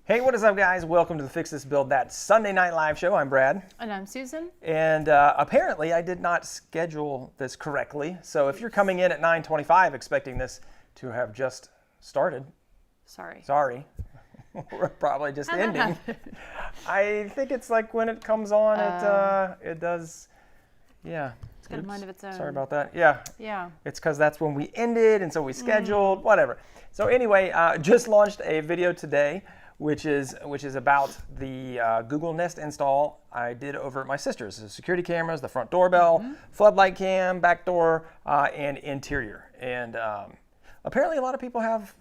Hey, what is up, guys? Welcome to the Fix This Build That Sunday Night Live show. I'm Brad. And I'm Susan. And apparently I did not schedule this correctly. So if you're coming in at 9:25 expecting this to have just started, sorry. We're probably just ending. I think it's like when it comes on, it does, yeah. It's got a mind of its own. Sorry about that. Yeah. Yeah. It's because that's when we ended, and so we scheduled, whatever. So anyway, just launched a video today, which is about the Google Nest install I did over at my sister's. The security cameras, the front doorbell, floodlight cam, back door, and interior. And apparently a lot of people have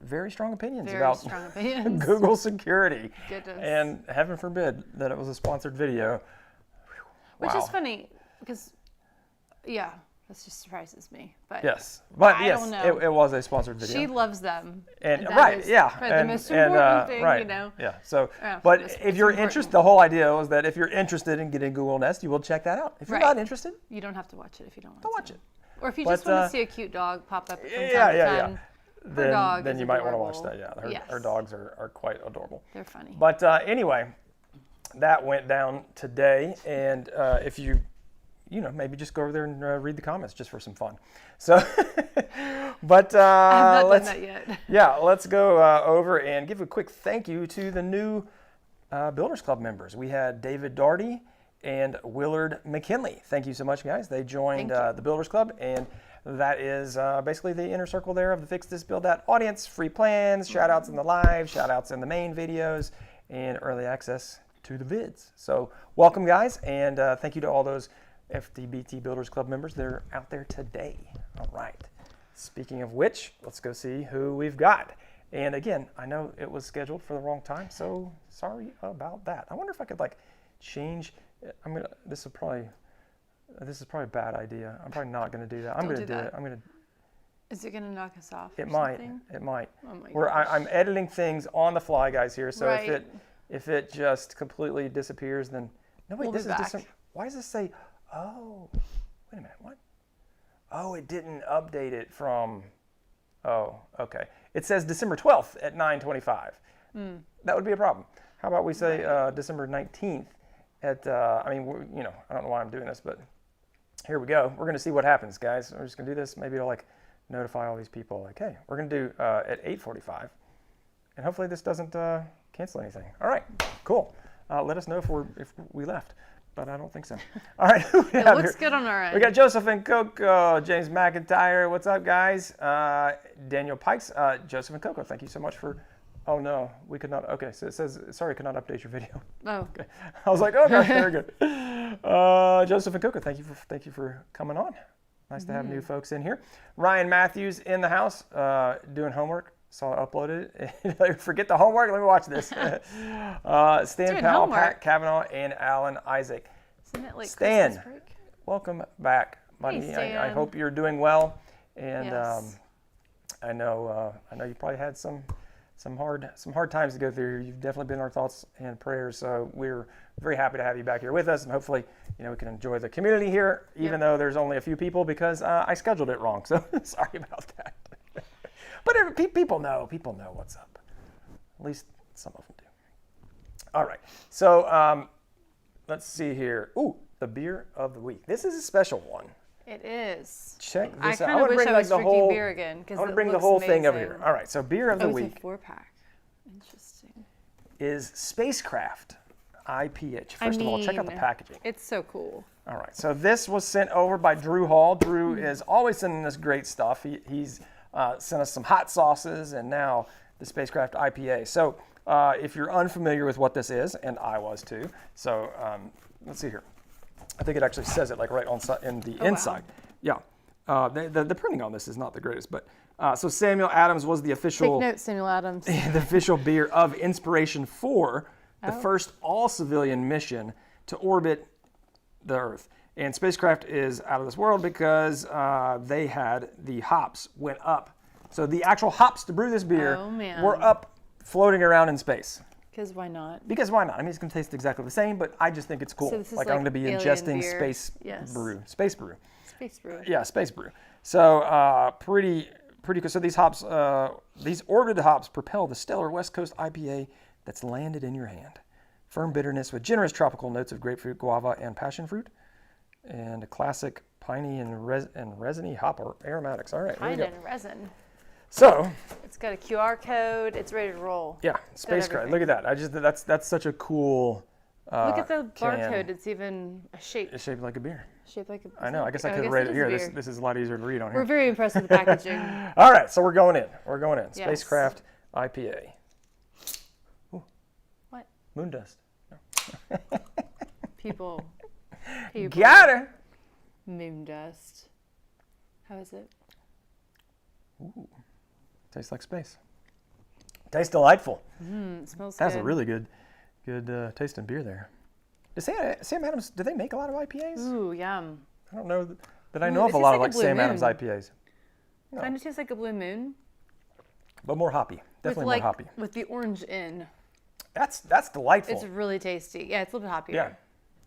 very strong opinions about Google security. Goodness. And heaven forbid that it was a sponsored video. Which is funny, because, yeah, this just surprises me. But yes, but I yes, don't know. It was a sponsored video. She loves them. And that right, is yeah. the most important thing, right, you know. Yeah, so, Yeah, but it's if you're important. interested, the whole idea was that if you're interested in getting Google Nest, you will check that out. If you're not interested, you don't have to watch it if you don't want don't to. watch it. Or if you just want to see a cute dog pop up from time to time. Then you might want to watch that. Yeah, her dogs are quite adorable. They're funny. But anyway, that went down today, and if you maybe just go over there and read the comments just for some fun. So, but I have not done that yet. Yeah, let's go over and give a quick thank you to the new Builders Club members. We had David Daugherty and Willard McKinley. Thank you so much, guys. They joined the Builders Club, and that is basically the inner circle there of the Fix This Build That audience. Free plans, shout outs in the live, shout outs in the main videos, and early access to the vids. So welcome, guys, and thank you to all those FTBT Builders Club members that are out there today. All right. Speaking of which, let's go see who we've got. And again, I know it was scheduled for the wrong time, so sorry about that. I wonder if I could change. This is probably a bad idea. I'm probably not gonna do that. I'm gonna do it. Is it gonna knock us off? It might. It might. Oh my gosh. I'm editing things on the fly, guys. Here, so right. if it just completely disappears, then no wait. We'll this is back. Why does this say? Oh, wait a minute. What? Oh, it didn't update it from. Oh, okay. It says December 12th at 9:25. That would be a problem. How about we say December 19th at? I don't know why I'm doing this, but here we go. We're gonna see what happens, guys. We're just gonna do this. Maybe it'll notify all these people. Hey, we're gonna do at 8:45, and hopefully this doesn't cancel anything. All right, cool. Let us know if we left. But I don't think so. All right. It looks good on our end. We got Joseph and Coco, James McIntyre. What's up, guys? Daniel Pikes, Joseph and Coco. Thank you so much for. Oh no, we could not. Okay, so it says sorry, could not update your video. Oh. Okay. I was like, okay, very good. Joseph and Coco, thank you for coming on. Nice to have new folks in here. Ryan Matthews in the house, doing homework. Saw I uploaded it. Forget the homework. Let me watch this. Stan Powell, Pat Kavanaugh, and Alan Isaac. Isn't it like Stan, Christmas break? Welcome back, buddy. Hey, Stan. I hope you're doing well. And yes. I know you probably had some hard times to go through. You've definitely been in our thoughts and prayers. So we're very happy to have you back here with us, and hopefully, we can enjoy the community here, even though there's only a few people because I scheduled it wrong. So sorry about that. But people know what's up. At least some of them do. All right. So let's see here. Ooh, the beer of the week. This is a special one. It is. Check this out. I kind of wish I was drinking beer again. I want to bring the whole thing over here. All right. So beer of the week. It's a 4-pack. Interesting. Is Spacecraft Ipa. First of all, check out the packaging. It's so cool. All right. So this was sent over by Drew Hall. Drew is always sending us great stuff. He's sent us some hot sauces, and now the Spacecraft Ipa. So if you're unfamiliar with what this is, and I was too, so let's see here. I think it actually says it right in the inside. Wow. Yeah. The printing on this is not the greatest, but so Samuel Adams was the official. Take note, Samuel Adams. The official beer of inspiration for the first all-civilian mission to orbit the Earth. And Spacecraft is out of this world because they had the hops went up. So the actual hops to brew this beer were up floating around in space. Because why not? Because why not? I mean, it's going to taste exactly the same, but I just think it's cool. So this is I'm going to be ingesting space brew. Space brew. Space brew. Yeah, space brew. So pretty cool. So these hops, these orbited hops propel the stellar West Coast IPA that's landed in your hand. Firm bitterness with generous tropical notes of grapefruit, guava, and passion fruit. And a classic piney and resiny hop aromatics. All right, here we Pine go. and resin. So, It's got a QR code. It's ready to roll. yeah, Spacecraft. Look at that. That's such a cool Look at the can. barcode. It's even a shape. It's shaped like a beer. Shaped like a. I know. I guess I oh, could have guess read it here. is a beer. This is a lot easier to read on We're here. very impressed with the packaging. All right, so we're going in. Yes. Spacecraft IPA. Ooh, What? moon dust. People. Got her. Moon dust. How is it? Ooh, tastes like space. Tastes delightful. It smells That's good. a really good tasting beer there. Does Sam Adams, do they make a lot of IPAs? Ooh, yum. I don't know that I Ooh, know it of a tastes lot of like like a Blue Sam Adams Moon. IPAs, No. Kind of tastes like a blue moon. but more hoppy. Definitely with, more hoppy. With the orange in. That's delightful. It's really tasty. Yeah, it's a little bit hoppier. Yeah.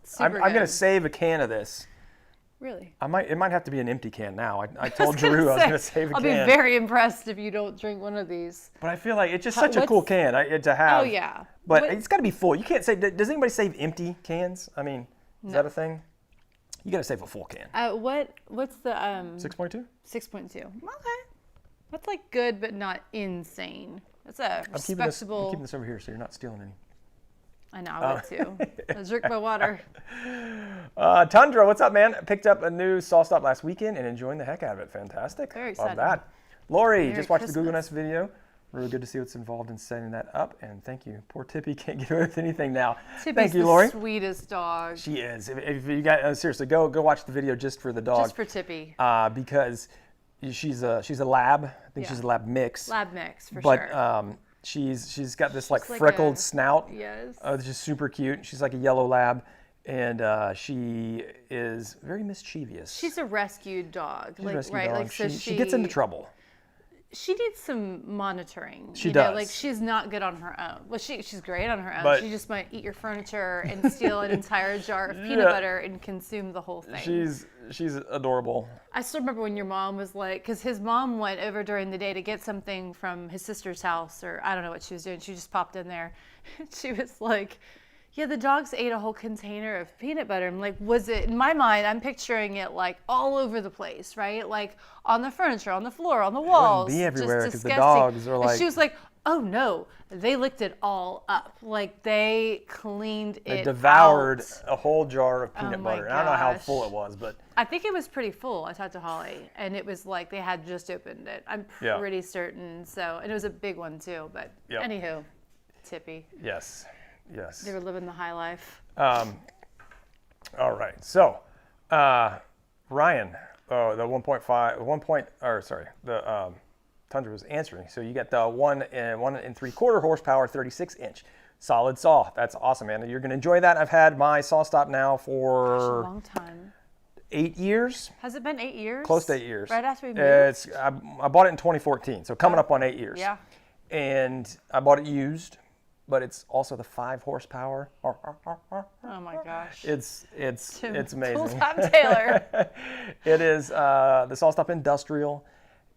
Super I'm good. gonna save a can of this. Really? It might have to be an empty can now. I told gonna Drew I was say, gonna save a I'll can. be very impressed if you don't drink one of these. But I feel like it's just such a cool can to have. Oh yeah. But it's got to be full. You can't say. Does anybody save empty cans? I mean, is that a thing? You got to save a full can. What's the 6.2. 6.2? Okay. That's like good, but not insane. That's a respectable. I'm keeping this over here, so you're not stealing any. I know, I would too. I drink my water. Tundra, what's up, man? Picked up a new saw stop last weekend and enjoying the heck out of it. Fantastic. Very Love exciting. that. Lori, Merry just watched the Google Christmas. Nest video. Really good to see what's involved in setting that up, and thank you. Poor Tippy can't get away with anything now. Tippy's Thank you, the Lori. sweetest dog. She is. If you guys seriously go watch the video just for the dog. Just for Tippy. Because she's a lab. I think Yeah. she's a lab mix. Lab mix for But sure. she's got this like like freckled a- snout. Yes. Which is super cute. She's like a yellow lab, and she is very mischievous. She's a rescued dog. She's a Like rescue right, dog. like so she gets into trouble. She needs some monitoring. She you know, does. like she's not good on her own. Well, she's great on her own. But- she just might eat your furniture and steal an entire jar of peanut Yeah. butter and consume the whole thing. She's adorable. I still remember when your mom was like, because his mom went over during the day to get something from his sister's house, or I don't know what she was doing. She just popped in there. She was like, yeah, the dogs ate a whole container of peanut butter. I'm like, was it, in my mind, I'm picturing it like all over the place, right? Like on the furniture, on the floor, on the walls. be everywhere just 'cause the disgusting. dogs are And like- she was like, oh no, they licked it all up. Like they cleaned They it devoured out. a whole jar of peanut Oh my butter. And I don't know how gosh. full it was, but I think it was pretty full. I talked to Holly, and it was like they had just opened it. I'm Yeah. pretty certain. So, and it was a big one too. But Yep. anywho, Tippy, yes. they were living the high life. All right. So, Ryan, the 1.5, the Tundra was answering. So you got the 1 3/4 horsepower, 36-inch solid saw. That's awesome, man. You're gonna enjoy that. I've had my saw stop now A for long time. 8 years, Has it been 8 years? close to 8 years. Right after we moved. I bought it in 2014, so coming up on 8 years. Yeah. And I bought it used, but it's also the 5 horsepower. Oh my gosh. It's amazing. Full-time Taylor. It is the Saw Stop Industrial,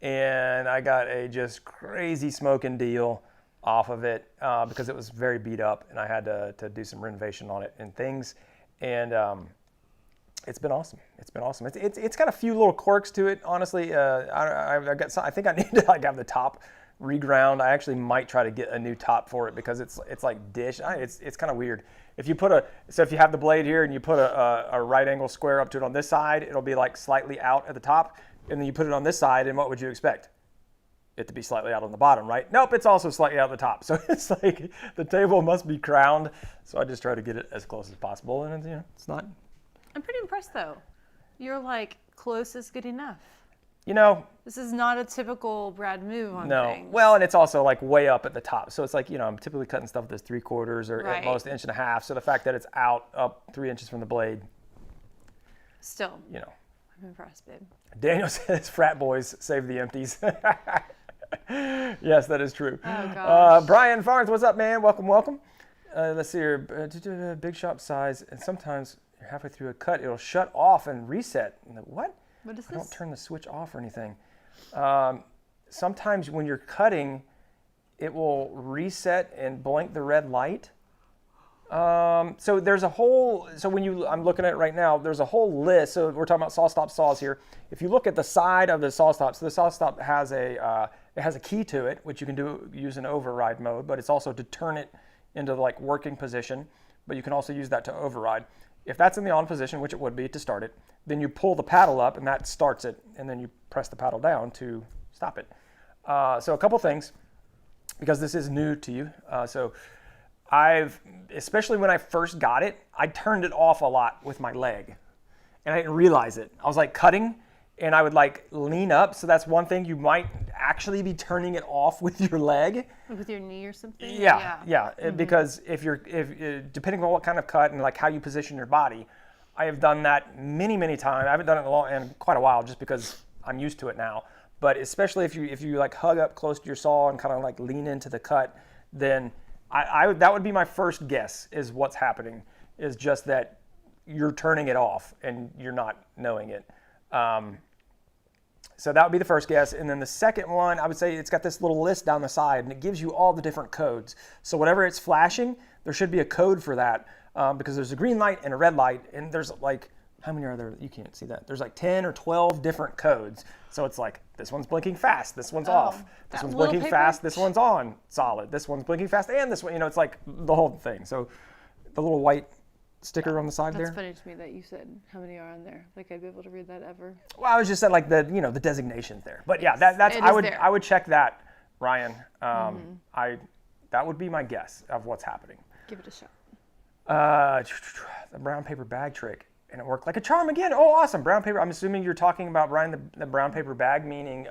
and I got a just crazy smoking deal off of it because it was very beat up, and I had to do some renovation on it and things, and it's been awesome. It's been awesome. It's got a few little quirks to it, honestly. I think I need to like have the top reground. I actually might try to get a new top for it because it's like dish. It's kind of weird. If you if you have the blade here and you put a right angle square up to it on this side, it'll be like slightly out at the top, and then you put it on this side, and what would you expect? It to be slightly out on the bottom, right? Nope, it's also slightly out the top. So it's like the table must be crowned. So I just try to get it as close as possible, and it's not. I'm pretty impressed though. You're like, close is good enough. This is not a typical Brad move on No. things. Well, and it's also like way up at the top. So it's like, I'm typically cutting stuff that's 3/4 or Right. at most 1.5 inches. So the fact that it's up 3 inches from the blade, Still, I'm impressed, babe. Daniel says frat boys save the empties. Yes, that is true. Oh, gosh. Brian Farnes, what's up, man? Welcome. Let's see here. Big shop size, and sometimes you're halfway through a cut, it'll shut off and reset. What? What is I don't this? turn the switch off or anything. Sometimes when you're cutting, it will reset and blink the red light. So there's a whole, I'm looking at it right now, there's a whole list. So we're talking about saw stop saws here. If you look at the side of the saw stop, so the saw stop has it has a key to it, which you can use in override mode, but it's also to turn it into like working position, but you can also use that to override. If that's in the on position, which it would be to start it, then you pull the paddle up and that starts it, and then you press the paddle down to stop it. So a couple things, because this is new to you. Especially when I first got it, I turned it off a lot with my leg, and I didn't realize it. I was like cutting, and I would like lean up. So that's one thing, you might actually be turning it off with your leg. With your knee or something? Yeah. Mm-hmm. Because if depending on what kind of cut and like how you position your body, I have done that many, many times. I haven't done it in quite a while, just because I'm used to it now. But especially if you like hug up close to your saw and kind of like lean into the cut, then that would be my first guess, is what's happening is just that you're turning it off and you're not knowing it. So that would be the first guess. And then the second one, I would say it's got this little list down the side, and it gives you all the different codes. So whatever it's flashing, there should be a code for that, because there's a green light and a red light, and there's like, how many are there? You can't see that. There's like 10 or 12 different codes. So it's like, this one's blinking fast, this one's off. This one's blinking fast, this one's on, solid. This one's blinking fast, and this one, it's like the whole thing. So the little white sticker on the side there. That's funny to me that you said how many are on there. Like, I'd be able to read that ever. Well, I was just at like the designations there. But yeah, I would check that, Ryan. That would be my guess of what's happening. Give it a shot. The brown paper bag trick. And it worked like a charm again. Oh, awesome. Brown paper. I'm assuming you're talking about, Brian, the brown paper bag, meaning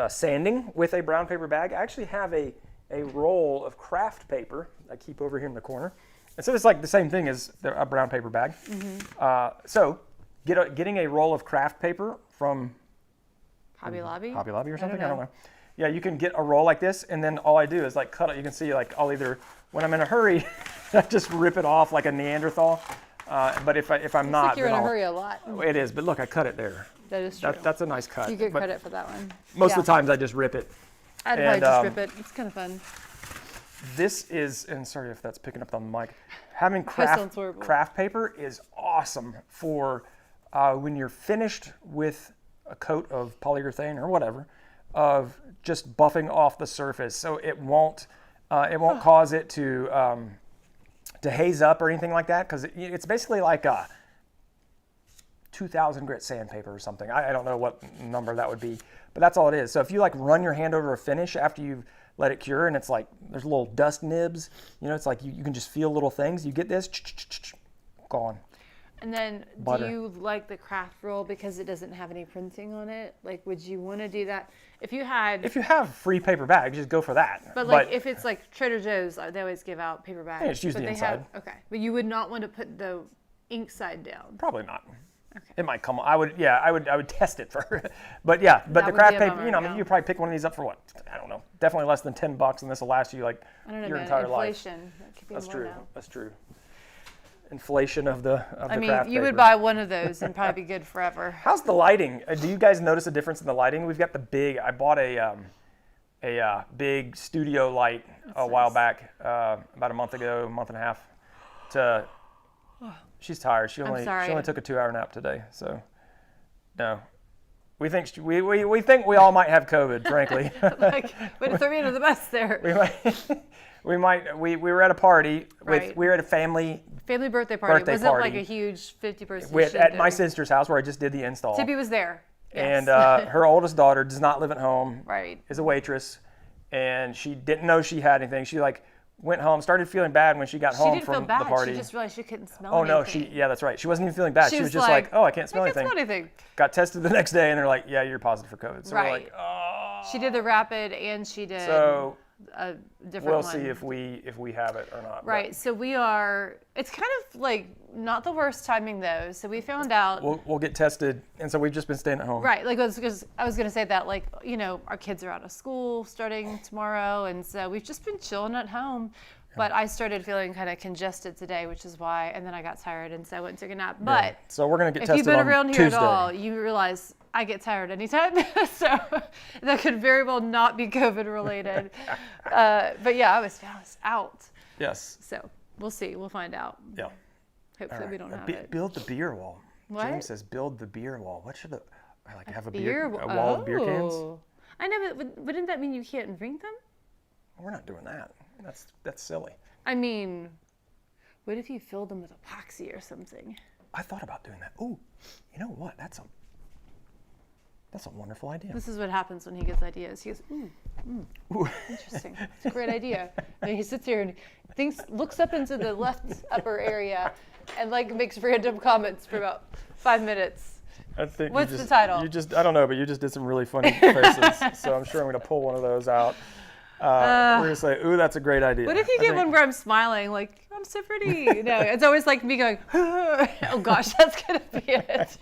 sanding with a brown paper bag. I actually have a roll of craft paper I keep over here in the corner. And so it's like the same thing as a brown paper bag. Mm-hmm. So getting a roll of craft paper from Hobby Lobby or something. I don't know. Yeah, you can get a roll like this, and then all I do is like cut it. You can see like I'll either, when I'm in a hurry, I just rip it off like a Neanderthal. But if I'm not, like you're in a hurry a lot. It is, but look, I cut it there. That is true. That's a nice cut. You get credit for that one. Most of the times I just rip it. I'd probably just rip it. It's kind of fun. This is, and sorry if that's picking up on the mic, having craft paper is awesome for when you're finished with a coat of polyurethane or whatever, of just buffing off the surface, so it won't cause it to haze up or anything like that, because it's basically like a 2,000 grit sandpaper or something. I don't know what number that would be, but that's all it is. So if you like run your hand over a finish after you've let it cure, and it's like there's little dust nibs, it's like you can just feel little things. You get this, gone. And then, do you like the craft roll because it doesn't have any printing on it? Like, would you want to do that if you have free paper bags? Just go for that. But like, if it's like Trader Joe's, they always give out paper bags. Yeah, just use the inside. Okay, but you would not want to put the ink side down. Probably not. Okay. It might come. I would test it for. But yeah, but the craft paper. You probably pick one of these up for what? I don't know. Definitely less than $10, and this will last you like your entire life. Inflation. That could be That's more true. now. That's true. Inflation of the craft paper. You would buy one of those and probably be good forever. How's the lighting? Do you guys notice a difference in the lighting? We've got I bought a big studio light a while back, about a month and a half. She's tired. She only took a 2-hour nap today. So no, we think we all might have COVID, frankly. Like, way to throw me under the bus there. We were at a party we were at a family birthday party. It wasn't like a huge 50-person at my sister's house where I just did the install. Tippy was there. Yes. And her oldest daughter does not live at home. Right. Is a waitress, and she didn't know she had anything. She went home, started feeling bad when she got home from the party. She just realized she couldn't smell anything. Oh no, that's right. She wasn't even feeling bad. She was just like, oh, I can't smell anything. Got tested the next day, and they're like, yeah, you're positive for COVID. So we're like, oh. She did the rapid, and she did a different one. We'll see if we have it or not. Right. So it's kind of like not the worst timing though. So we found out. We'll get tested, and so we've just been staying at home. Right. Like, because I was going to say that, like, our kids are out of school starting tomorrow, and so we've just been chilling at home. But I started feeling kind of congested today, which is why, and then I got tired, and so I went and took a nap. But so we're going to get tested on Tuesday. If you've been around here Tuesday. at all, you realize I get tired anytime, so that could very well not be COVID related. But yeah, I was out. Yes. So we'll see. We'll find out. Yeah. Hopefully we don't have it. Build the beer wall. What? James says build the beer wall. What should I like have a wall of beer cans? I know, but wouldn't that mean you can't drink them? We're not doing that. That's silly. I mean, what if you filled them with epoxy or something? I thought about doing that. Ooh, you know what? That's a wonderful idea. This is what happens when he gets ideas. He goes, ooh, interesting. It's a great idea. And he sits here and looks up into the left upper area and like makes random comments for about 5 minutes. I think What's the title? I don't know, but you just did some really funny faces. So I'm sure I'm going to pull one of those out. We're going to say, ooh, that's a great idea. What if you get one where I'm smiling, like, I'm so pretty? No, it's always like me going, oh gosh, that's going to be it.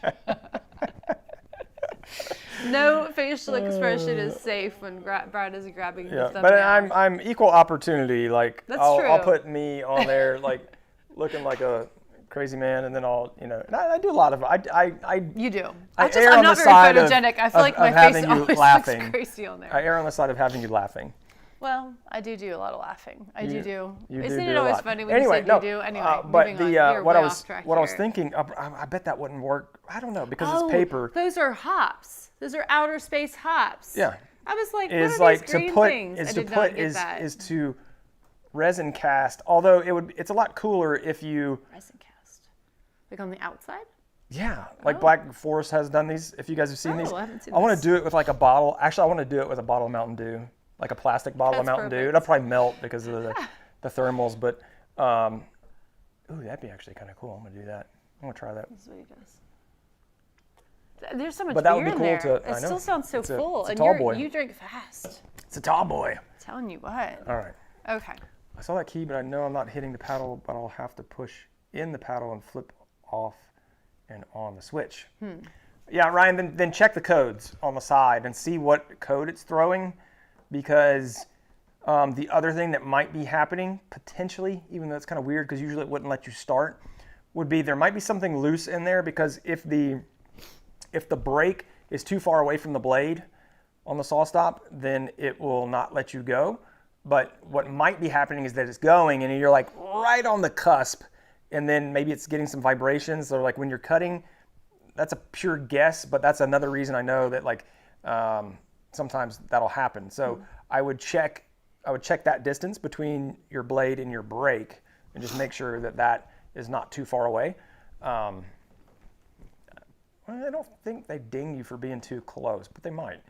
No facial expression is safe when Brad is grabbing the thumbnail. But I'm equal opportunity. Like, That's true. I'll put me on there, like, looking like a crazy man, and then and I do a lot of You do. I'm I'm not very photogenic. I feel like my face always looks crazy on there. I err on the side of having you laughing. Well, I do a lot of laughing. I do. You Isn't do it a always lot. funny when you say you do? Anyway, but moving on. You're what way I was off track what I was here. thinking, I bet that wouldn't work. I don't know because it's paper. Those are hops. Those are outer space hops. Yeah. I was like, what Is are like these green to put things? is I to did put not get is that. is to resin cast. Although it's a lot cooler if you resin cast, like on the outside. like Black Forest has done these. If you guys have seen these, I haven't seen I want this. to do it with like a bottle. Actually, I want to do it with a bottle of Mountain Dew, like a plastic bottle of That's Mountain Dew. perfect. It'll probably melt because of the thermals, but ooh, that'd be actually kind of cool. I'm gonna do that. I'm gonna try that. That's what he does. There's so much But that beer would be in cool there. to- I It know. still sounds so It's a- full, it's a and tall boy. you drink fast. It's a tall boy. I'm telling you what. All right. Okay. I saw that key, but I know I'm not hitting the paddle, but I'll have to push in the paddle and flip off and on the switch. Yeah, Ryan, then check the codes on the side and see what code it's throwing, because the other thing that might be happening, potentially, even though it's kind of weird because usually it wouldn't let you start, would be there might be something loose in there, because if the brake is too far away from the blade on the saw stop, then it will not let you go. But what might be happening is that it's going and you're like right on the cusp, and then maybe it's getting some vibrations. So like when you're cutting, that's a pure guess, but that's another reason I know that like sometimes that'll happen. So I would check that distance between your blade and your brake and just make sure that that is not too far away. I don't think they ding you for being too close, but they might.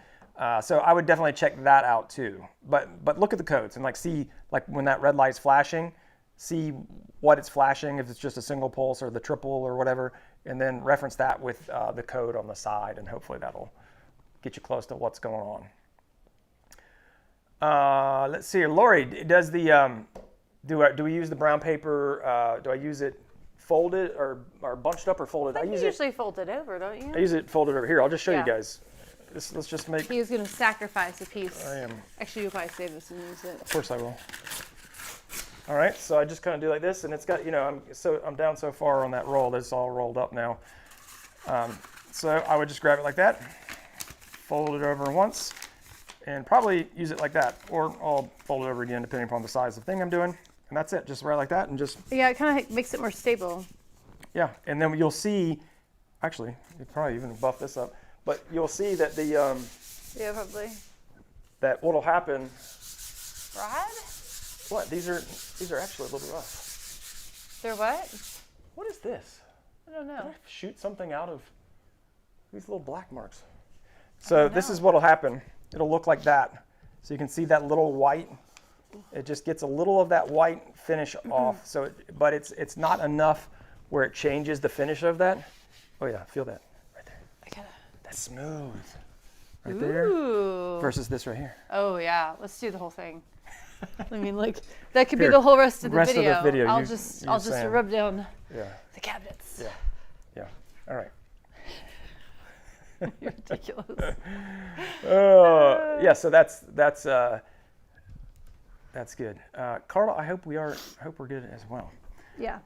So I would definitely check that out too. But look at the codes and like see like when that red light's flashing, see what it's flashing, if it's just a single pulse or the triple or whatever, and then reference that with the code on the side, and hopefully that'll get you close to what's going on. Let's see here, Lori, does the do we use the brown paper? Do I use it folded or bunched up or folded? I think you usually fold it over, don't you? I use it folded over here. I'll just show Yeah. you guys. Let's just make. He was going to sacrifice a piece. I am. Actually, you'll probably save this and use it. Of course I will. All right, so I just kind of do like this, and it's got, I'm down so far on that roll that it's all rolled up now. So I would just grab it like that, fold it over once, and probably use it like that, or I'll fold it over again depending upon the size of the thing I'm doing, and that's it, just right like that, and just. Yeah, it kind of makes it more stable. Yeah, and then you'll see, actually, you probably even buff this up, but you'll see that Yeah, probably. that what'll happen. Brad? What? These are actually a little rough. They're what? What is this? I don't know. Did I shoot something out of these little black marks? So this is what'll happen. It'll look like that. So you can see that little white. It just gets a little of that white finish off. So, but it's not enough where it changes the finish of that. Oh yeah, feel that right there. That's smooth. Right there. Versus this right here. Oh yeah, let's do the whole thing. I mean, like that could be the whole rest of the video. I'll just rub down the cabinets. Yeah. All right. You're ridiculous. Yeah. So that's good. Carla, I hope we're good as well. Yeah.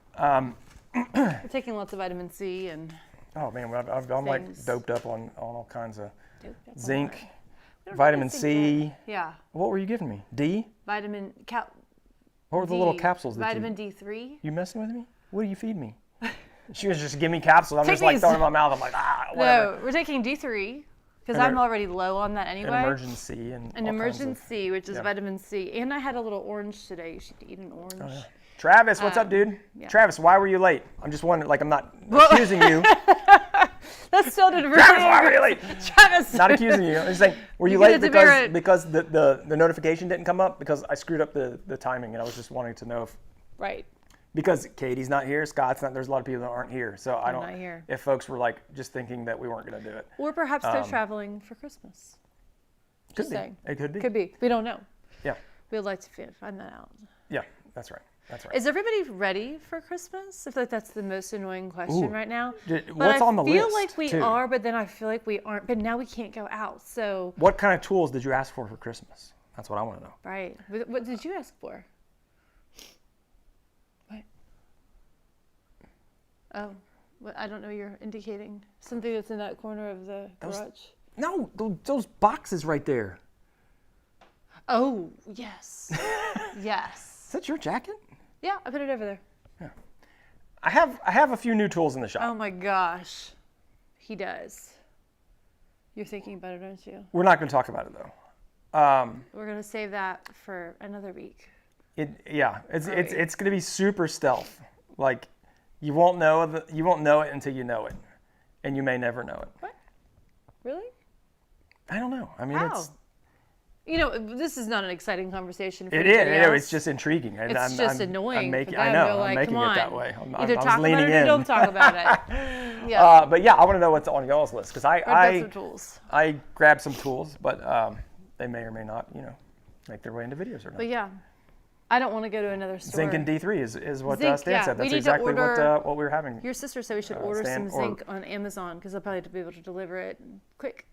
We're taking lots of vitamin C and Oh man, I'm like things. doped up on all kinds of Dude, that's a zinc, lot. We don't vitamin really think C. that. Yeah. What were you giving me? D? What were the little capsules that Vitamin D3. you messing with me? What do you feed me? She was just giving me capsules. I'm just like these. throwing them in my mouth. I'm like, whatever. No, we're taking D3 because And I'm there- already low on that anyway. An emergency and An all kinds of- emergency, which is yeah. vitamin C. And I had a little orange today. You should eat an orange. Oh, yeah. Travis, what's up, dude? yeah. Travis, why were you late? I'm just wondering, like, I'm not accusing you. That sounded really Travis, why were you late? Travis. Not accusing you. I'm just saying, were you You late get a because the notification didn't come up? Because I screwed up the timing, and I was just wanting to know if, Right. because Katie's not here, Scott's not, there's a lot of people that aren't here. So I don't, not here. if folks were like just thinking that we weren't going to do it. Or perhaps they're traveling for Christmas. Could Just be. saying. It could be. Could be. We don't know. Yeah. We'd like to find that out. Yeah, that's right. That's right. Is everybody ready for Christmas? I feel like that's the most annoying question Ooh. right now. What's on the list? I feel like we too? are, but then I feel like we aren't. But now we can't go out. So, What kind of tools did you ask for Christmas? That's what I want to know. right. What did you ask for? What? Oh, I don't know. You're indicating something that's in that corner of the garage. No, those boxes right there. Oh, yes. Yes. Is that your jacket? Yeah, I put it over there. I have a few new tools in the shop. Oh my gosh. He does. You're thinking about it, aren't you? We're not going to talk about it though. We're going to save that for another week. It's going to be super stealth. Like you won't know it until you know it, and you may never know it. What? Really? I don't know. I mean, How? You know, this is not an exciting conversation for it anybody is. else. It's just intriguing. It's just annoying. I for know. them. They're I'm like, making come it on. that way. Either I was talk leaning about it in. or don't talk about it. Yeah. But yeah, I want to know what's on y'all's list because I've got some tools. I grabbed some tools, but they may or may not, make their way into videos or not. But yeah, I don't want to go to another store. Zinc and D3 is what Zinc, Stan yeah. said. We That's need to exactly order- what we were having. Your sister said we should order Stan, some zinc on Amazon because they'll probably be able to deliver it quick.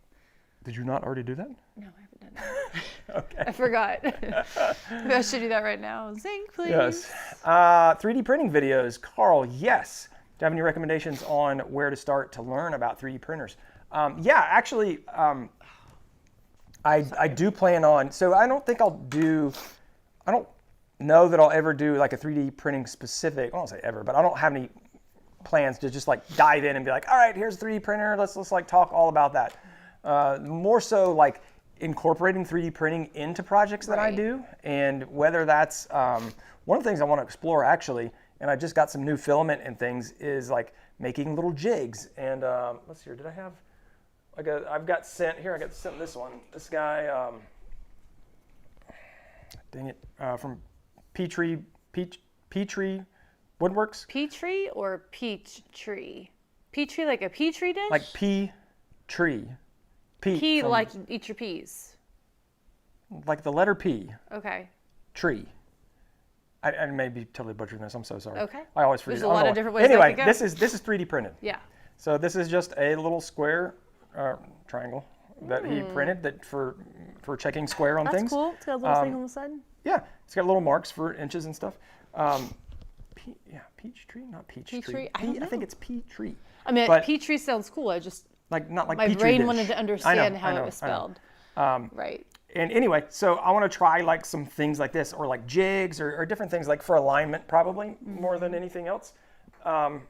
Did you not already do that? No, I haven't done that. Okay. I forgot. Maybe I should do that right now. Zinc, please. Yes. 3D printing videos. Carl, yes. Do you have any recommendations on where to start to learn about 3D printers? Actually, I do plan on, so I don't know that I'll ever do like a 3D printing specific, I won't say ever, but I don't have any plans to just like dive in and be like, all right, here's a 3D printer. Let's like talk all about that. More so like incorporating 3D printing into projects that I do, and whether that's one of the things I want to explore actually, and I just got some new filament and things, is like making little jigs. And let's see here, did I have? I've got sent here. I got sent this one. This guy, dang it, from Petrie Woodworks. Petrie or peach tree? Petrie like a petri dish? Like P-tree. P like eat your peas. Like the letter P. Okay. Tree. I may be totally butchering this. I'm so sorry. Okay. I always forget. There's a lot of different ways Anyway, that could go. this is 3D printed. Yeah. So this is just a little square triangle that he printed that for checking square on That's things. cool. It's got a little thing on the side. Yeah, it's got little marks for inches and stuff. Peach tree, not peach tree. Tree? I think it's P-tree. I mean, but- petri sounds cool. I just Not like my Petri brain dish. wanted to I understand know, how I know, it was I know. spelled. Right. And anyway, so I want to try like some things like this, or like jigs, or different things like for alignment, probably more than anything else. And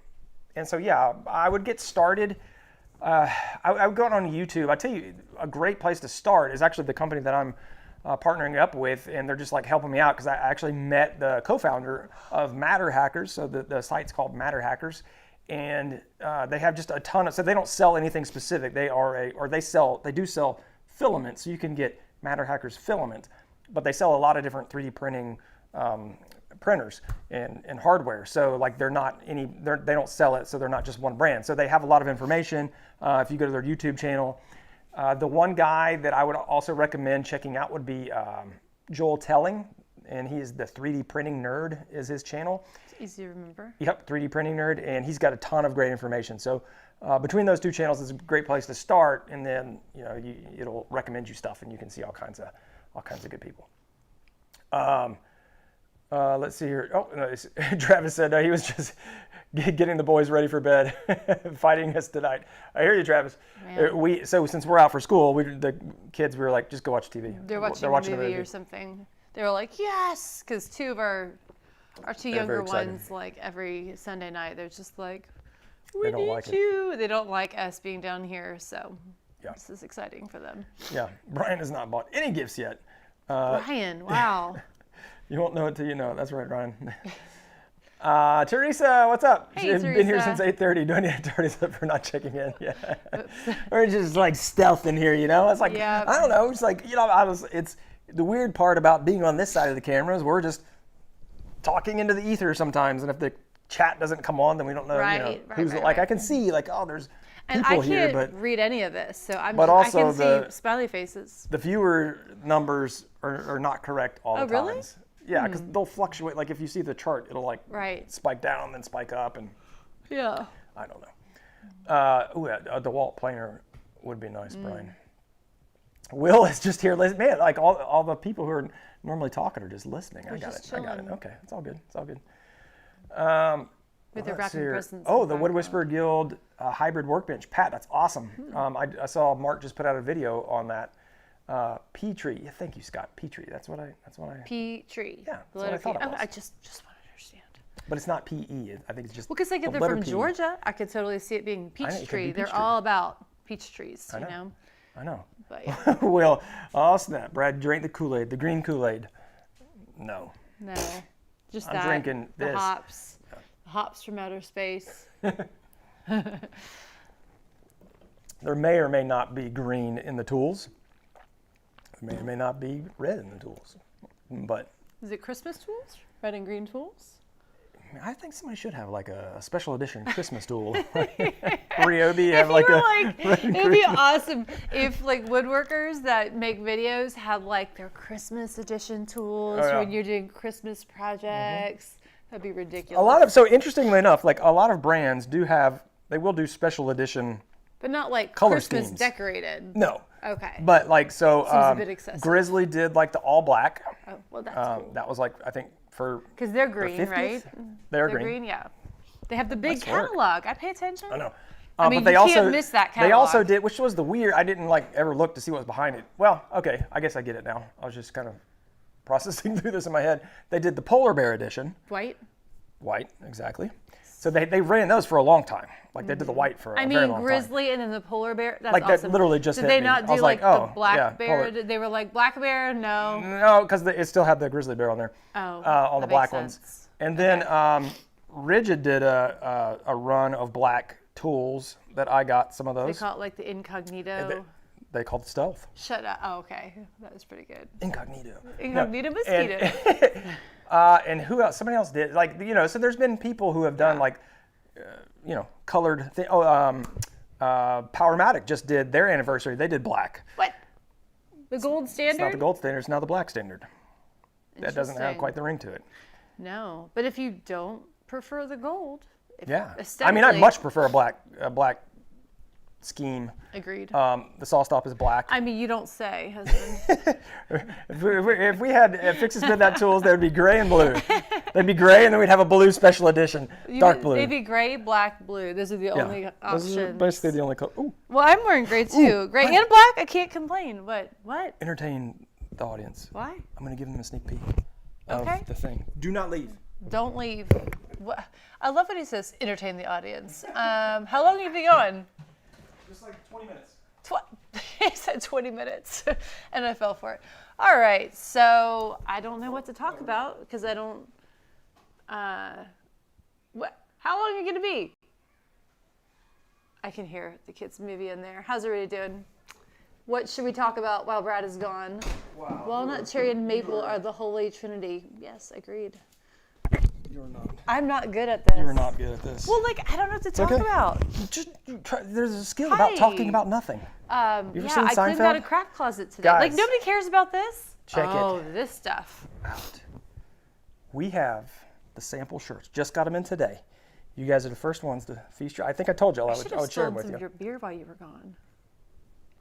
so yeah, I would get started. I would go on YouTube. I tell you, a great place to start is actually the company that I'm partnering up with, and they're just like helping me out because I actually met the co-founder of Matter Hackers. So the site's called Matter Hackers, and they have just a ton of. So they don't sell anything specific. They do sell filament, so you can get Matter Hackers filament, but they sell a lot of different 3D printing printers and hardware. So like they don't sell it, so they're not just one brand. So they have a lot of information. If you go to their YouTube channel, the one guy that I would also recommend checking out would be Joel Telling, and he's the 3D Printing Nerd is his channel. It's easy to remember. Yep, 3D Printing Nerd, and he's got a ton of great information. So between those two channels, it's a great place to start, and then it'll recommend you stuff, and you can see all kinds of good people. Let's see here. Oh, no, Travis said he was just getting the boys ready for bed, fighting us tonight. I hear you, Travis. So since we're out for school, the kids, we were like, just go watch TV. They're watching a movie or something. They were like, yes, because two of our two younger ones, like every Sunday night, they're just like, we need you. They don't like us being down here, so this is exciting for them. Yeah, Brian has not bought any gifts yet. Brian, wow. You won't know it till you know it. That's right, Ryan. Teresa, what's up? Hey, She's been here since 8:30. Do I need to Teresa for not checking in? Yeah. We're just like stealth in here, you know? It's like, I don't know. It's like, it's the weird part about being on this side of the camera is we're just talking into the ether sometimes. And if the chat doesn't come on, then we don't know, who's I can see like, oh, there's people here, but I can't read any of this, so I can see smiley faces. The viewer numbers are not correct all the times. Really? Yeah, because they'll fluctuate. Like if you see the chart, it'll like spike down, then spike up, and I don't know. The DeWalt planer would be nice, Brian. Will is just here listening. Man, like all the people who are normally talking are just listening. I got it. Okay, it's all good. It's all good. With their wrapping presents. Oh, the Wood Whisperer Guild hybrid workbench. Pat, that's awesome. I saw Mark just put out a video on that. P-tree. Yeah, thank you, Scott. P-tree. That's what I. P-tree. Yeah, that's what I thought it was. I just want to understand. But it's not P-E. I think it's just. Well, because they're from Georgia, I could totally see it being peach tree. They're all about peach trees, you know. I know. But Well, oh snap! Brad drank the Kool-Aid, the green Kool-Aid. No. No. Just I'm drinking the this. hops. The hops from outer space. There may or may not be green in the tools. There may or may not be red in the tools. But is it Christmas tools? Red and green tools? I think somebody should have like a special edition Christmas tool. Ryobi have like a. It'd be awesome if like woodworkers that make videos have like their Christmas edition tools when you're doing Christmas projects. That'd be ridiculous. So interestingly enough, like a lot of brands they will do special edition. But not like color Christmas schemes. Decorated. No. Okay. But like seems a bit excessive. Grizzly did like the all black. Oh, well that's cool. That was like I think for because they're green, right? They're green. Yeah. They have the big catalog. I pay attention. I know. I mean, but they you also can't miss that catalog. They also did, which was the weird. I didn't like ever look to see what was behind it. Well, okay, I guess I get it now. I was just kind of processing through this in my head. They did the polar bear edition. White, exactly. So they ran those for a long time. Like they did the white for a very long time. Grizzly and then the polar bear. That's like awesome. That literally just Did hit they me. not do like the black bear? Polar. They were like black bear? No. No, because it still had the grizzly bear on there. Oh, on the black ones. And then Rigid did a run of black tools that I got some of those. They call it like the incognito. They called it stealth. Shut up. Oh, okay. That was pretty good. Incognito. Incognito mosquito. And who else? Somebody else did. Like, so there's been people who have done like, colored thing. Powermatic just did their anniversary. They did black. What? The gold standard? It's not the gold standard. It's now the black standard. That doesn't have quite the ring to it. No. But if you don't prefer the gold. I mean, I'd much prefer a black scheme. Agreed. The saw stop is black. I mean, you don't say, husband. if we had Fixes Bid That tools, they would be gray and blue. They'd be gray, and then we'd have a blue special edition, dark blue. They'd be gray, black, blue. Those are the only options. Those are basically the only color. Ooh. Well, I'm wearing gray too. Gray and black. I can't complain. What? Entertain the audience. Why? I'm going to give them a sneak peek of the thing. Do not leave. Don't leave. What? I love when he says, entertain the audience. How long have you been going? Just like 20 minutes. He said 20 minutes, and I fell for it. All right, so I don't know what to talk about because I don't. How long are you gonna be? I can hear the kids maybe in there. How's everybody doing? What should we talk about while Brad is gone? Wow. Walnut, cherry, and maple are the holy trinity. Yes, agreed. You're not. I'm not good at this. You're not good at this. Well, I don't know what to talk about. Just try, there's a skill about talking about nothing. You ever seen I Seinfeld? cleaned out a craft closet today. Guys, like nobody cares about this. Check it. Oh, this stuff. Out. We have the sample shirts. Just got them in today. You guys are the first ones to feast your. I think I told you I would share them with you. Your beer while you were gone.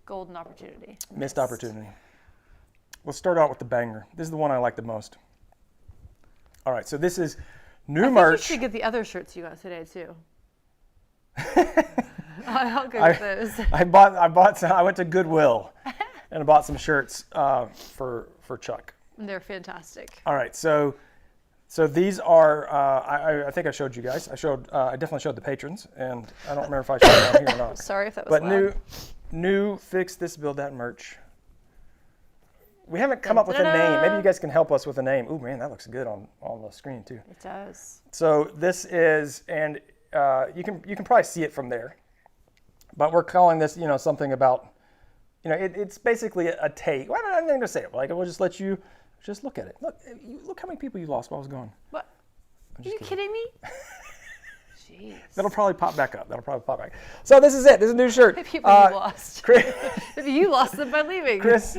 Golden opportunity. Missed opportunity. Let's start out with the banger. This is the one I like the most. All right, so this is New I merch. think you should get the other shirts you got today too. I'll go with those. I bought some. I went to Goodwill and I bought some shirts for Chuck. They're fantastic. All right, so these are. I think I showed you guys. I definitely showed the patrons, and I don't remember if I showed it on here or not. Sorry if that was But loud. new fix this, build that merch. We haven't come up with a name. Maybe you guys can help us with a name. Ooh, man, that looks good on the screen too. It does. So this is, and you can probably see it from there. But we're calling this, something about, it's basically a take. Well, I'm not going to say it. Like, we'll just let you just look at it. Look how many people you lost while I was gone. What? Are you kidding me? Jeez. That'll probably pop back up. So this is it. This is a new shirt. People you lost. Chris, You lost them by leaving. Chris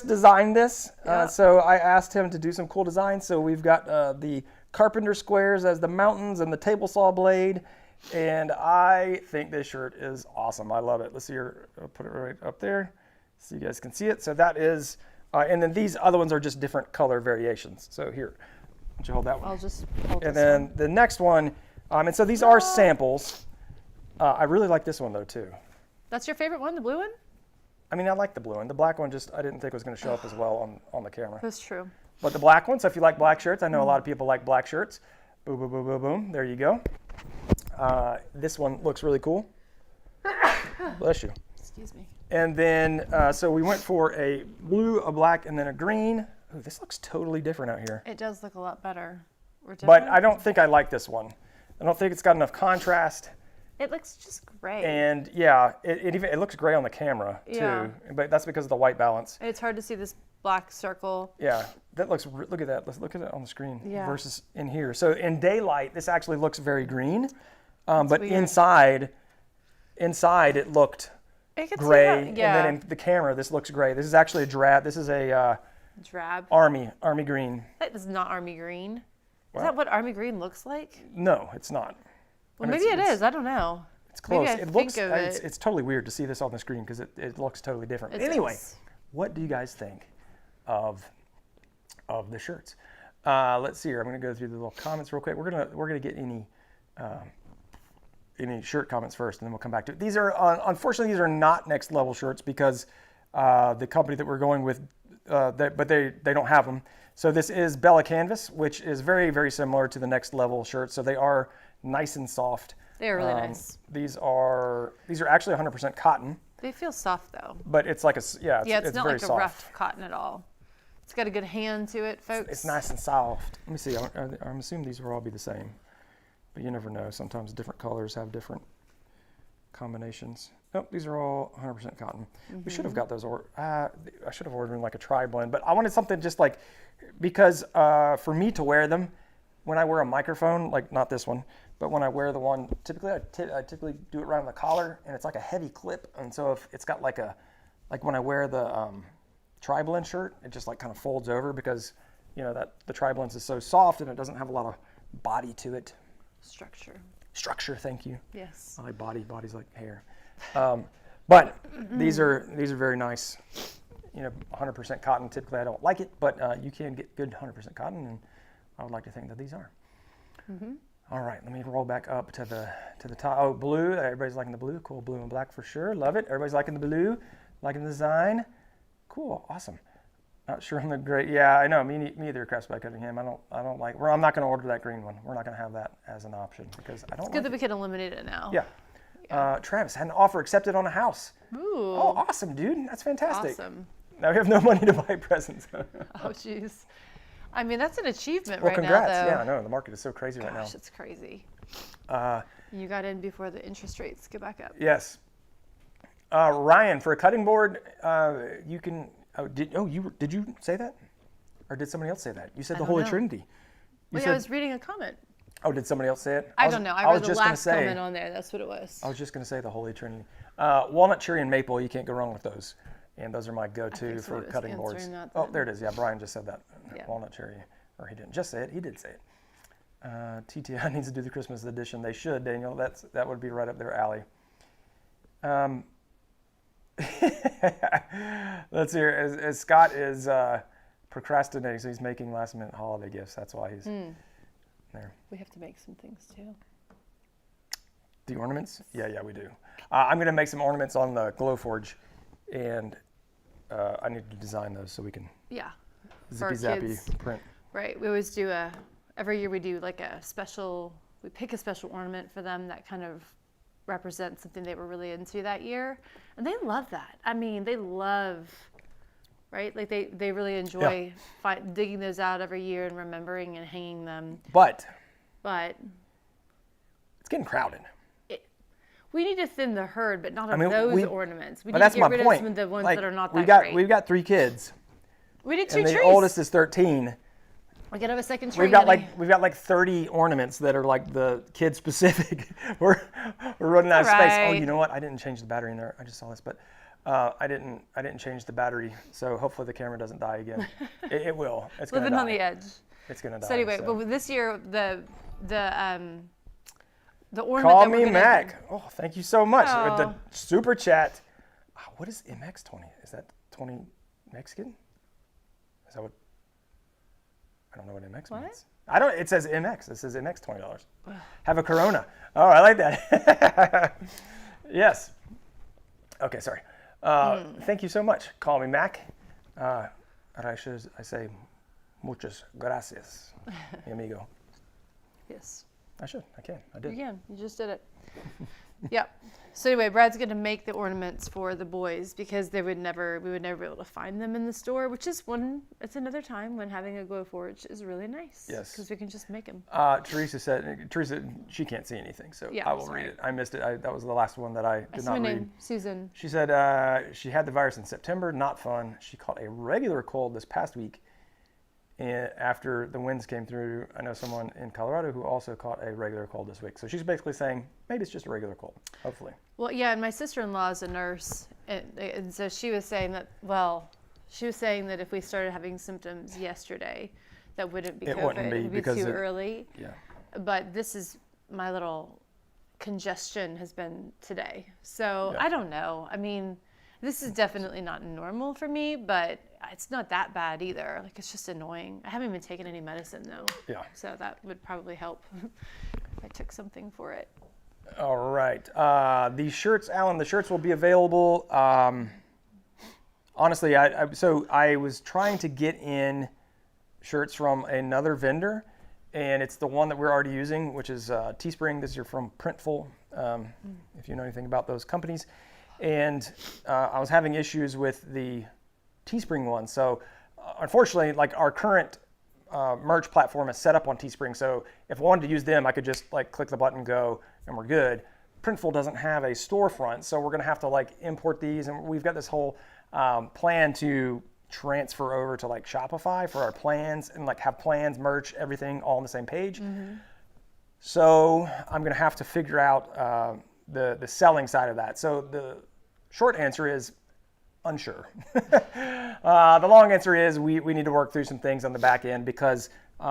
designed this. Yeah. So I asked him to do some cool designs. So we've got the carpenter squares as the mountains and the table saw blade. And I think this shirt is awesome. I love it. Let's see here. I'll put it right up there so you guys can see it. So that is, and then these other ones are just different color variations. So here, why don't you hold that one? I'll just hold And this then one. the next one, and so these are samples. I really like this one though too. That's your favorite one, the blue one? I mean, I like the blue one. The black one I didn't think was going to show up as well on the camera. That's true. But the black one, so if you like black shirts, I know a lot of people like black shirts. Boom, boom, boom, boom, boom. There you go. This one looks really cool. Bless you. Excuse me. And then, so we went for a blue, a black, and then a green. Ooh, this looks totally different out here. It does look a lot better. But I don't think I like this one. I don't think it's got enough contrast. It looks just gray. And yeah, it looks gray on the camera too. Yeah. But that's because of the white balance. It's hard to see this black circle. Yeah, that looks. Look at that. Let's look at it on the screen Yeah. versus in here. So in daylight, this actually looks very green, but weird. inside it looked I could gray. see that. Yeah. And then in the camera, this looks gray. This is actually a drab. This is a Drab. army green. That is not army green. Well, Is that what army green looks like? No, it's not. Well, And maybe it it's- is. I don't know. It's close. Maybe I It think looks. of it. It's totally weird to see this on the screen because it looks totally different. It Anyway, does. what do you guys think of the shirts? Let's see here. I'm going to go through the little comments real quick. We're gonna get any shirt comments first, and then we'll come back to it. These are unfortunately these are not next level shirts because the company that we're going with, but they don't have them. So this is Bella Canvas, which is very, very similar to the next level shirts. So they are nice and soft. They are really nice. These are actually 100% cotton, They feel soft though. but it's like it's Yeah, it's not very like a soft. rough cotton at all. It's got a good hand to it, folks. It's nice and soft. Let me see. I'm assuming these will all be the same, but you never know. Sometimes different colors have different combinations. Nope, these are all 100% cotton. We should have got those, I should have ordered like a tri-blend, but I wanted something just like, because for me to wear them, when I wear a microphone, like not this one, but when I wear the one, typically I typically do it around the collar, and it's like a heavy clip, and so if it's got like when I wear the tri-blend shirt, it just like kind of folds over because that the tri-blends is so soft and it doesn't have a lot of body to it. Structure, thank you. Yes. I like body. Body's like hair. But these are very nice. 100% cotton. Typically, I don't like it, but you can get good 100% cotton, and I would like to think that these are. All right, let me roll back up to the top. Oh, blue. Everybody's liking the blue. Cool, blue and black for sure. Love it. Everybody's liking the blue, liking the design. Cool, awesome. Not sure on the gray. Yeah, I know. Me either. Crafts by Cunningham. I don't like. I'm not going to order that green one. We're not going to have that as an option because I don't. It's good that we can eliminate it now. Yeah. Travis had an offer accepted on a house. Ooh. Oh, awesome, dude. That's fantastic. Awesome. Now we have no money to buy presents. Oh, jeez. I mean, that's an achievement Well, right congrats. now, though. Yeah, I know. The market is so crazy right now. Gosh, it's crazy. Uh, You got in before the interest rates go back up. yes. Ryan, for a cutting board, you can. Did you say that? Or did somebody else say that? You said the don't Holy know. Trinity. You Well, yeah, said, I was reading a comment. oh, did somebody else say it? I don't know. I read the last comment on there. That's what it was. I was just going to say the Holy Trinity. Walnut, cherry, and maple, you can't go wrong with those. And those are my go-to that's for what it was cutting boards. answering that Oh, then. there it is. Yeah, Brian just said that. Yeah. Walnut, cherry. Or he didn't just say it. He did say it. TTI needs to do the Christmas edition. They should, Daniel. That would be right up their alley. Let's hear. As Scott is procrastinating, so he's making last-minute holiday gifts. That's why he's. there. We have to make some things too. The ornaments? Yeah, we do. I'm gonna make some ornaments on the Glowforge, and I need to design those so we can zippy zappy print. Right. We always do every year we do like we pick a special ornament for them that kind of represents something they were really into that year. And they love that. I mean, they love, right? Like they really enjoy digging those out every year and remembering and hanging them. But it's getting crowded. We need to thin the herd, but not of those ornaments. We need that's to get my rid point. of some of the ones like, that are not that great. We've got 3 kids. We did 2 and trees. The oldest is 13. We gotta have a second tree. We've got like 30 ornaments that are like the kid specific. we're running out of space. Oh, you know what? I didn't change the battery in there. I just saw this, but I didn't change the battery. So hopefully the camera doesn't die again. It will. It's gonna living die. on the edge. It's gonna die. So anyway, but this year the ornament. Call that me Mac. Oh, thank you so much. Oh. The super chat. What is MX20? Is that 20 Mexican? Is that what? I don't know what MX means. I don't. It says MX. It says MX $20. Have a Corona. Oh, I like that. Yes. Okay, sorry. Thank you so much. Call me Mac. I say muchas gracias, mi amigo. Yes. I should. I can. I did. You can. You just did it. Yep. So anyway, Brad's going to make the ornaments for the boys because we would never be able to find them in the store, which is it's another time when having a Glowforge is really nice. Yes. Because we can just make them. Teresa, she can't see anything, so Yeah, I will read it. I missed it. That was the last one that I did not read. Name, Susan. She said she had the virus in September, not fun. She caught a regular cold this past week. And after the winds came through, I know someone in Colorado who also caught a regular cold this week. So she's basically saying maybe it's just a regular cold, hopefully. Well, yeah, and my sister-in-law is a nurse, and so she was saying that, if we started having symptoms yesterday, that wouldn't be COVID. It wouldn't be because too early. Yeah. But this is my little congestion has been today. So I don't know. I mean, this is definitely not normal for me, but it's not that bad either. Like, it's just annoying. I haven't even taken any medicine though. Yeah. So that would probably help if I took something for it. All right. The shirts, Alan, the shirts will be available. Honestly, I was trying to get in shirts from another vendor, and it's the one that we're already using, which is Teespring. This is from Printful, if you know anything about those companies. And I was having issues with the Teespring one. So unfortunately, like our current merch platform is set up on Teespring. So if I wanted to use them, I could just like click the button, go, and we're good. Printful doesn't have a storefront, so we're gonna have to like import these, and we've got this whole plan to transfer over to like Shopify for our plans and like have plans, merch, everything all on the same page. Mm-hmm. So I'm gonna have to figure out the selling side of that. So the short answer is unsure. The long answer is we need to work through some things on the back end because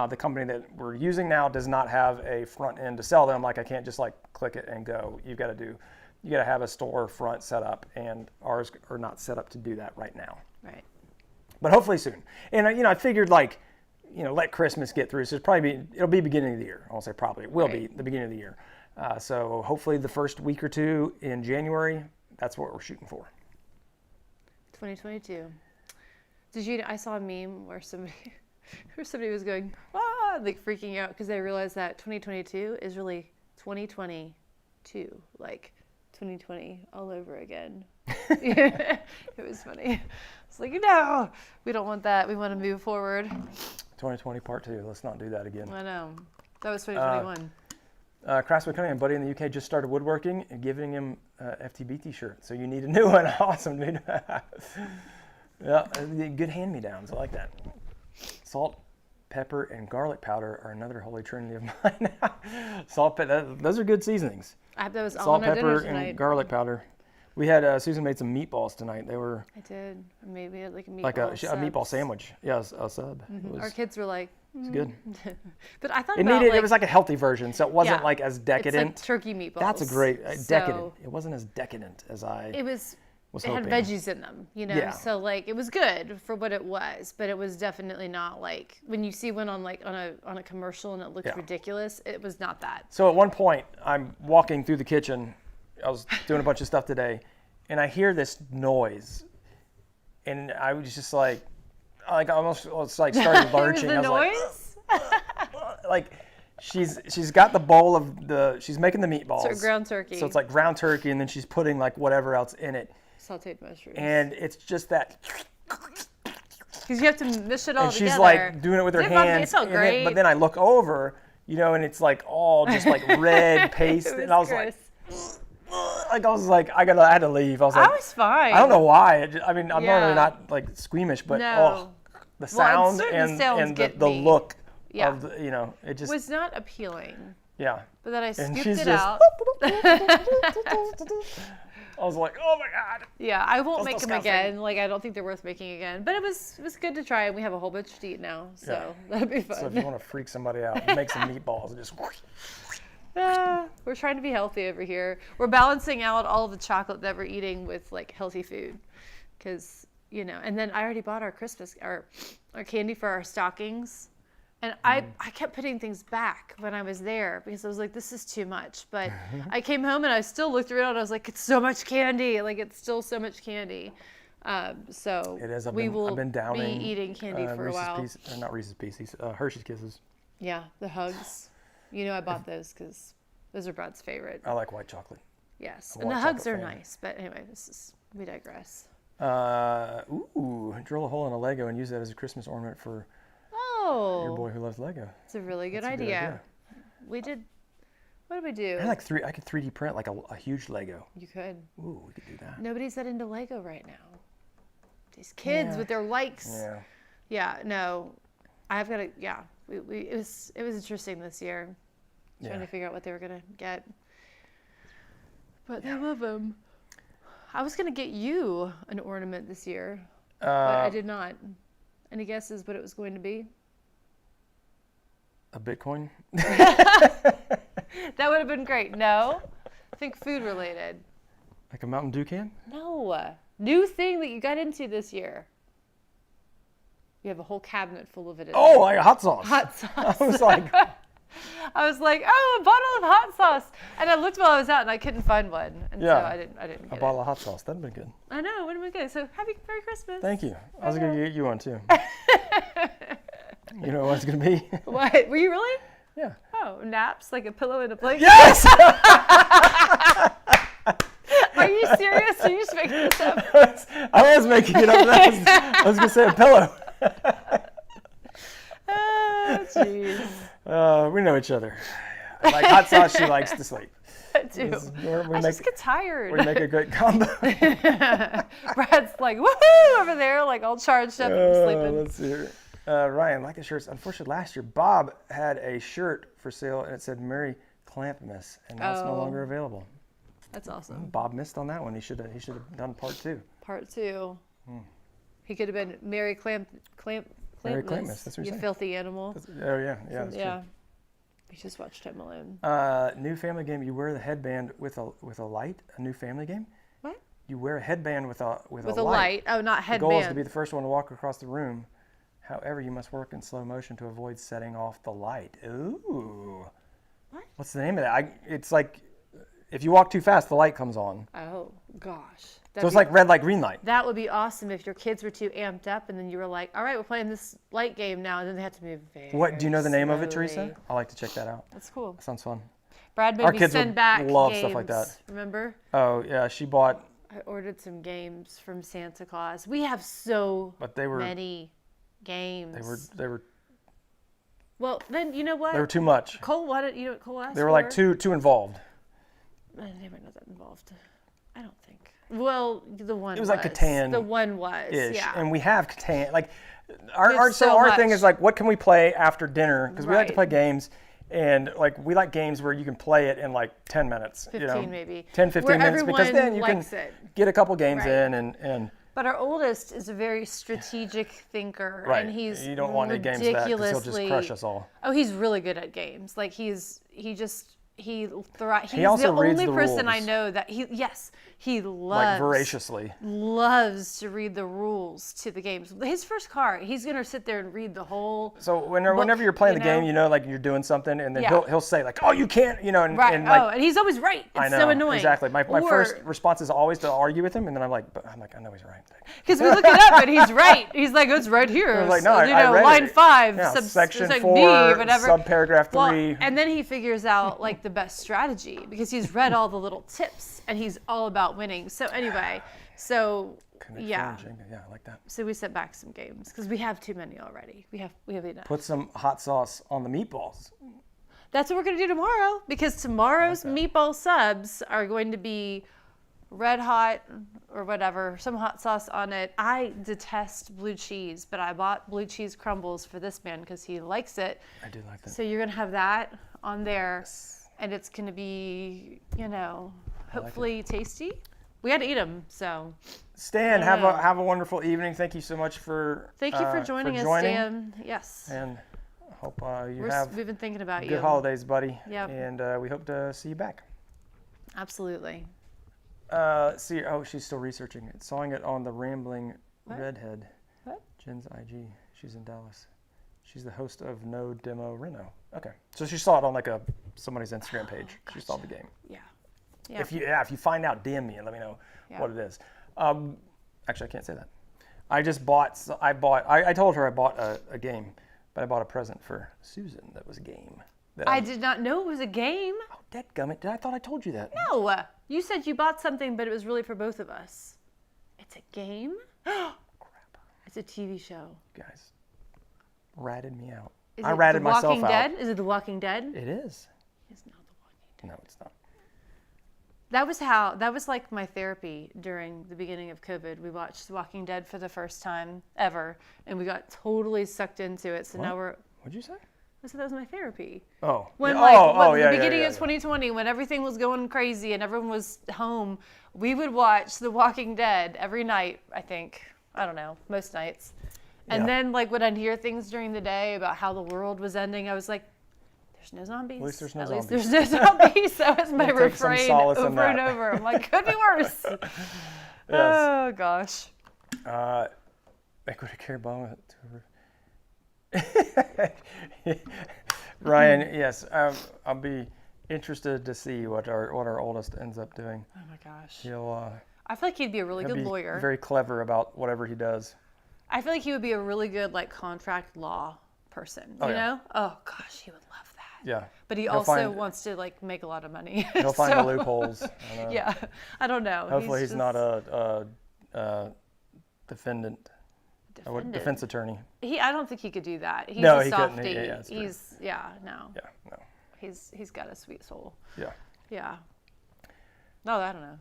the company that we're using now does not have a front end to sell them. Like I can't just like click it and go. You got to have a store front set up, and ours are not set up to do that right now. Right. But hopefully soon. And I figured like, let Christmas get through. So it'll be beginning of the year. I won't say probably. It will be the beginning of the year. So hopefully the first week or two in January, that's what we're shooting for. 2022. I saw a meme where somebody was going, like freaking out because they realized that 2022 is really 2022, like 2020 all over again. It was funny. It's like, no, we don't want that. We want to move forward. 2020 part 2. Let's not do that again. I know. That was 2021. Craftsman Cunningham, buddy in the UK, just started woodworking and giving him FTB t-shirt. So you need a new one. Awesome, dude. Yeah, good hand-me-downs. I like that. Salt, pepper, and garlic powder are another holy trinity of mine. Salt, those are good seasonings. I have those all Salt, on our dinner pepper, tonight. and garlic powder. We had Susan made some meatballs tonight. They were. I did. Maybe like a meatball. Like a meatball sandwich. Yeah, a sub. Mm-hmm. Our kids were like. It's good. But I thought it was like a healthy version, so it wasn't like as decadent. It's like turkey meatballs. That's a great decadent. It wasn't as decadent as I was it had hoping. veggies in them, you know. Yeah. So like it was good for what it was, but it was definitely not like when you see one on a commercial and it looks ridiculous. It was not that. So at one point, I'm walking through the kitchen. I was doing a bunch of stuff today, and I hear this noise, and I was just like almost it's like started lurching. It was the I noise? was like she's got the bowl of she's making the meatballs. So ground turkey. So it's like ground turkey, and then she's putting like whatever else in it. Sauteed mushrooms. And it's just that. Because you have to mish it all And together. she's like doing it with her hands. It's all great. But then I look over, and it's like all just like red paste. And I was gross. I had to leave. I was like, I was fine. I don't know why. I'm normally not like squeamish, but No. the sound certain sounds and get the me. look Yeah. of it just was not appealing. yeah. But then I And scooped she's it just out. I was like, oh my god. Yeah, I won't make them disgusting. again. Like, I don't think they're worth making again. But it was good to try, and we have a whole bunch to eat now, so that'd be fun. So if you want to freak somebody out, make some meatballs and just. We're trying to be healthy over here. We're balancing out all of the chocolate that we're eating with like healthy food, because And then I already bought our our candy for our stockings. And I kept putting things back when I was there because I was like, this is too much. But I came home and I still looked around and I was like, it's so much candy. Like, it's still so much candy. So It is. I've we will been downing be eating candy for a while. Not Reese's Pieces, Hershey's Kisses. Yeah, the hugs. I bought those because those are Brad's favorite. I like white chocolate. Yes, I'm a and the white hugs are chocolate fan. nice. But anyway, we digress. Drill a hole in a Lego and use that as a Christmas ornament for your boy who loves Lego. It's a really good That's a good idea. We did. What did we do? I could 3D print like a huge Lego. You could. Ooh, we could do that. Nobody's that into Lego right now. These kids with their likes. Yeah. Yeah. No, I've got to. Yeah. It was interesting this year, trying to figure out what they were gonna get. But I love them. I was gonna get you an ornament this year, but I did not. Any guesses what it was going to be? A Bitcoin? That would have been great. No, I think food related. Like a Mountain Dew can? No, new thing that you got into this year. You have a whole cabinet full of it. Oh, like hot sauce. Hot sauce. I was like, oh, a bottle of hot sauce. And I looked while I was out and I couldn't find one. And so I didn't a get bottle it. of hot sauce. That'd been good. I know, it would have been good. So Merry Christmas. Thank you. I was going to get you one too. You know what it's going to be? What? Were you really? Yeah. Oh, naps, like a pillow and a blanket? Yes! Are you serious? Are you just making this up? I was making it up. I was going to say a pillow. Oh, jeez. We know each other. Like hot sauce, she likes to sleep. I do. I just get tired. We make a great combo. Brad's like, woohoo, over there, like all charged up and sleeping. Let's see here. Ryan, like the shirts. Unfortunately, last year, Bob had a shirt for sale, and it said Merry Clampmas, and now it's no longer available. That's awesome. Bob missed on that one. He should have done part 2. Part 2. He could have been Merry Clampmas. Merry Clampmas, that's what you you're saying. filthy animal. Oh, yeah. Yeah, that's Yeah. We just watched Home Alone. true. New family game. You wear the headband with a light. A new family game. What? You wear a headband with a light. Oh, not The headband. goal is to be the first one to walk across the room. However, you must work in slow motion to avoid setting off the light. Ooh. What? What's the name of that? It's like if you walk too fast, the light comes on. Oh, gosh. So it's like red light, green light. That would be awesome if your kids were too amped up and then you were like, all right, we're playing this light game now. And then they have to move very What? Do you know the name of it, slowly. Teresa? I like to check that out. That's cool. That sounds fun. Brad made Our me kids send would back love games. stuff like that. Remember? Oh, yeah. She bought. I ordered some games from Santa Claus. We have so many games. They were Well, then you know what? They were too much. Cole wanted. You know what Cole asked They were for? like too involved. They were not that involved. I don't think. Well, the one. It was like Catan. The one was. Yeah. And we have Catan. Like have our so thing much. is like, what can we play after dinner? Because we like to Right. play games. And like we like games where you can play it in like 10 minutes. 15 maybe. 10, 15 Where minutes. Because then you can likes it. get a couple games Right. in and But our oldest is a very strategic thinker, right. and he's you don't want any games of that because he'll just crush us all. Oh, he's really good at games. Like he's the also only reads the person I rules. know that He Like voraciously. loves to read the rules to the games. His first car, he's gonna sit there and read the whole. So whenever you're playing the game, like you're doing something, and then he'll say like, "Oh, you can't," and Right. and like, and he's always right. It's I know, so annoying. exactly. My first response is always to argue with him, and then I'm like, I know he's right. Because we look it up, and he's right. He's like, it's right here. I was like, no, so, I read line it. 5, Yeah, section like 4, B, whatever. subparagraph 3. Well, and then he figures out like the best strategy because he's read all the little tips, and he's all about winning. So anyway, yeah, I like that. So we set back some games because we have too many already. We have enough. Put some hot sauce on the meatballs. That's what we're gonna do tomorrow because tomorrow's meatball subs are going to be red hot or whatever, some hot sauce on it. I detest blue cheese, but I bought blue cheese crumbles for this man because he likes it. I do like that. So you're gonna have that on there, and it's gonna be, hopefully tasty. We had to eat them, so. Stan, have a wonderful evening. Thank you so much for Thank you for joining us, Stan. Yes. And hope we've been thinking about you. Good holidays, buddy. Yep. And we hope to see you back. Absolutely. She's still researching it. Sawing it on the Rambling Redhead. What? Jen's IG. She's in Dallas. She's the host of No Demo Reno. Okay. So she saw it on like somebody's Instagram page. She saw the game. Yeah. If you find out, DM me and let me know what it is. Actually, I can't say that. I told her I bought a game, but I bought a present for Susan that was a game. I did not know it was a game. Oh, dadgummit. I thought I told you that. No. You said you bought something, but it was really for both of us. It's a game? Crap. It's a TV show. You guys ratted me out. I ratted myself out. Dead? Is it The Walking Dead? It is. It's not The Walking Dead. No, it's not. That was like my therapy during the beginning of COVID. We watched The Walking Dead for the first time ever, and we got totally sucked into it. So now What'd you say? I said that was my therapy. Oh. When the beginning of 2020, when everything was going crazy and everyone was home, we would watch The Walking Dead every night, I think. I don't know, most nights. And then when I'd hear things during the day about how the world was ending, I was like, there's no zombies. At least there's no zombies. There's no zombies. That was my refrain over and over. I'm like, could be worse. Yes. Oh, gosh. Equity care bomb. Ryan, yes, I'll be interested to see what our oldest ends up doing. Oh my gosh. I feel like he'd be a really good lawyer. Very clever about whatever he does. I feel like he would be a really good contract law person. You know? Oh gosh, he would love that. Yeah. But he also wants to make a lot of money. He'll find the loopholes. Yeah, I don't know. Hopefully he's not a defendant. Defense attorney. I don't think he could do that. He's a softie. Couldn't. Yeah, no. Yeah, no. He's got a sweet soul. Yeah. Yeah. No, I don't know.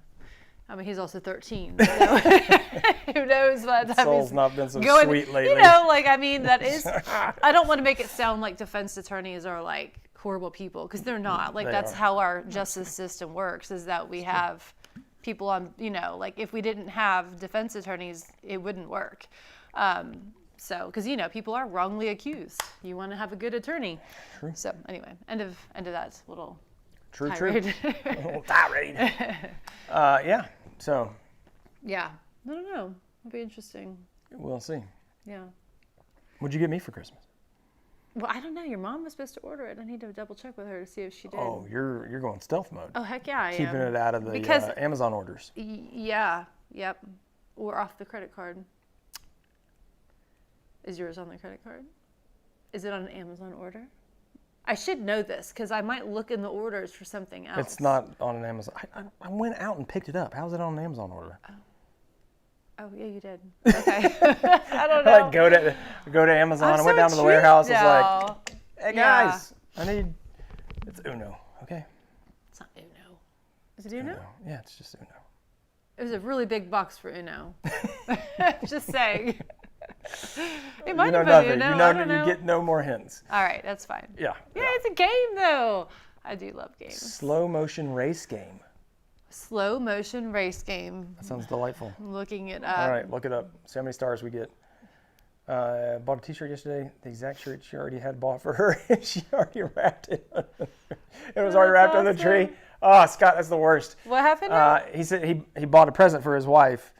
I mean, he's also 13. So who knows what that soul's not been so sweet lately. That is. I don't want to make it sound like defense attorneys are horrible people because they're not. That's how our justice system works. Is that we have people on. If we didn't have defense attorneys, it wouldn't work. Because people are wrongly accused. You want to have a good attorney. True. So anyway, end of that little true. tirade. A little tirade. Yeah. So. Yeah. I don't know. It'll be interesting. We'll see. Yeah. What'd you get me for Christmas? Well, I don't know. Your mom was supposed to order it. I need to double check with her to see if she did. Oh, you're going stealth mode. Oh heck yeah, I am. Keeping it out of the Amazon orders. Yeah. Yep. Or off the credit card. Is yours on the credit card? Is it on an Amazon order? I should know this because I might look in the orders for something else. It's not on an Amazon. I went out and picked it up. How's it on an Amazon order? Oh yeah, you did. Okay. I don't know. Go to Amazon. I went down to the warehouse. I was like, hey guys, it's Uno. Okay. It's not Uno. Is it Uno? Yeah, it's just Uno. It was a really big box for Uno. Just saying. It might have been Uno. I don't know. You get no more hints. All right, that's fine. Yeah. Yeah, it's a game though. I do love games. Slow motion race game. Slow motion race game. That sounds delightful. I'm looking it up. All right, look it up. See how many stars we get. Bought a t-shirt yesterday, the exact shirt she already had bought for her. She already wrapped it. It was already wrapped on the tree. Oh, Scott, that's the worst. What happened now? He said he bought a present for his wife,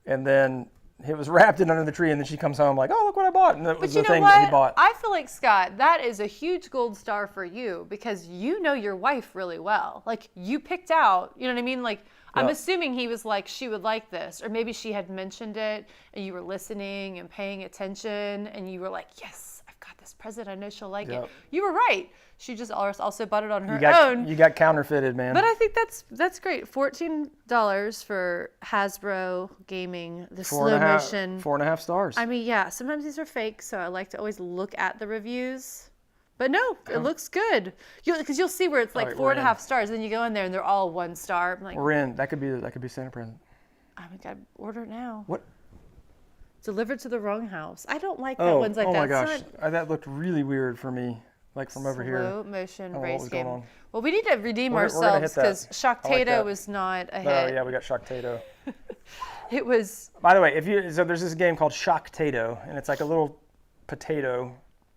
and then it was wrapped in under the tree, and then she comes home like, oh, look what I bought. And that was the thing that he bought. I feel like, Scott, that is a huge gold star for you because you know your wife really well. Like, you picked out, you know what I mean? Like, I'm assuming he was like, she would like this. Or maybe she had mentioned it, and you were listening and paying attention, and you were like, yes, I've got this present. I know she'll like it. You were right. She just also bought it on her own. You got counterfeited, man. But I think that's great. $14 for Hasbro Gaming, the slow motion. 4.5 stars. I mean, yeah, sometimes these are fake, so I like to always look at the reviews. But no, it looks good. Because you'll see where it's like 4.5 stars, and then you go in there and they're all 1 star. I'm like, we're in. That could be Santa present. I mean, gotta order it now. What? Delivered to the wrong house. I don't like that ones like that. Oh my gosh, that looked really weird for me. Like from over here. Slow motion race game. On. Well, we need to redeem ourselves because Shocktato was not a hit. Oh yeah, we got Shocktato. It was. By the way, so there's this game called Shocktato, and it's like a little potato,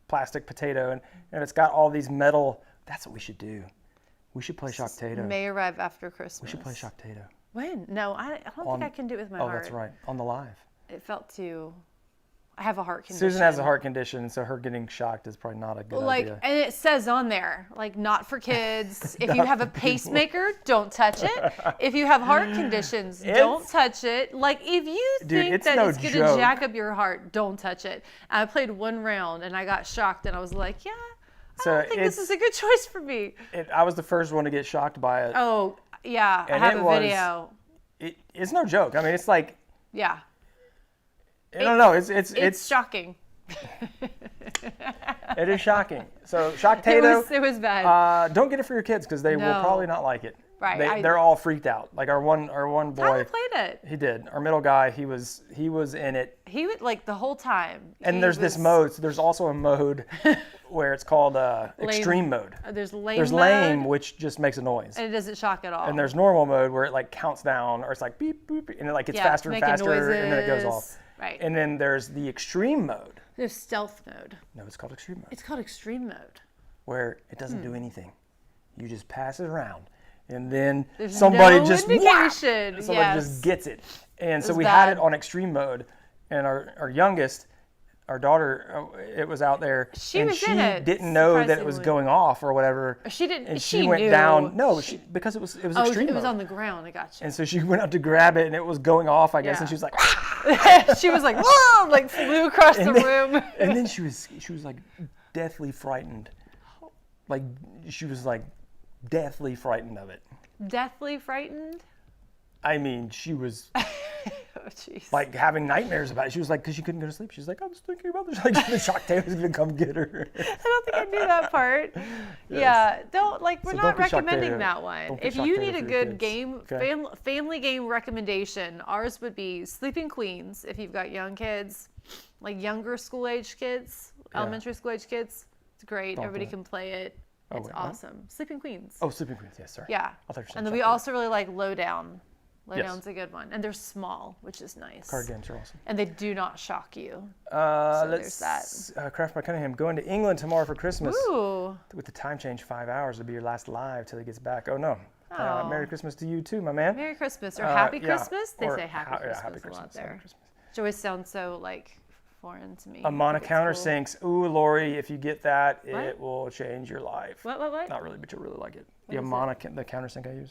plastic potato, and it's got all these metal. That's what we should do. We should play Shocktato. May arrive after Christmas. We should play Shocktato. When? No, I don't think I can do it with my heart. Oh, that's right. On the live. It felt too. I have a heart condition. Susan has a heart condition, so her getting shocked is probably not a good idea. And it says on there, like, not for kids. If you have a pacemaker, don't touch it. If you have heart conditions, don't touch it. Like, if you think that it's going to jack up your heart, don't touch it. And I played 1 round, and I got shocked, and I was like, yeah, I don't think this is a good choice for me. I was the first one to get shocked by it. Oh, yeah, I have a video. It's no joke. I mean, it's like... Yeah. I don't know. It's shocking. It is shocking. So Shocktato. It was bad. Don't get it for your kids because they will probably not like it. Right. They're all freaked out. Like our one boy. Tyler played it. He did. Our middle guy. He was in it. He would like the whole time. And there's this mode. So there's also a mode where it's called extreme mode. There's lame. There's lame, which just makes a noise. And it doesn't shock at all. And there's normal mode where it like counts down, or it's like beep beep, and it like gets faster and faster, noises, and then it goes off. Right. And then there's the extreme mode. There's stealth mode. No, it's called extreme mode. It's called extreme mode. Where it doesn't do anything. You just pass it around. And then somebody just gets it. And so we had it on extreme mode. And our youngest, our daughter, it was out there. She didn't know that it was going off or whatever. She didn't. And she went down. No, because it was extreme mode. It was on the ground. I got you. And so she went up to grab it, and it was going off, I guess. And she was like, she was like, whoa, like flew across the room. And then she was like deathly frightened. Like she was like deathly frightened of it. Deathly frightened? I mean, she was oh, like having nightmares about it. She was like, because she couldn't go to sleep. She was like, I was thinking about this. Like the Shocktail was going to come get her. I don't think I knew that part. Yes. Yeah, we're not recommending that one. If you need a good game, family game recommendation, ours would be Sleeping Queens. If you've got young kids, like younger school age kids, elementary school age kids, it's great. Everybody can play it. It's awesome. Sleeping Queens. Oh, Sleeping Queens. Yes, sorry. Yeah. And then we also really like Lowdown. Lowdown's a good one. And they're small, which is nice. Card games are awesome. And they do not shock you. So there's that. Craft by Cunningham. Going to England tomorrow for Christmas. Ooh. With the time change, 5 hours. It'll be your last live till he gets back. Oh, no. Merry Christmas to you, too, my man. Merry Christmas. Or Happy Christmas. They say Happy Christmas Happy a Christmas, lot there. Happy Christmas. Which always sounds so, like, foreign to me. Amana countersinks. Ooh, Lori, if you get that, it will change your life. What? Not really, but you'll really like it. The Amana, the countersink I use.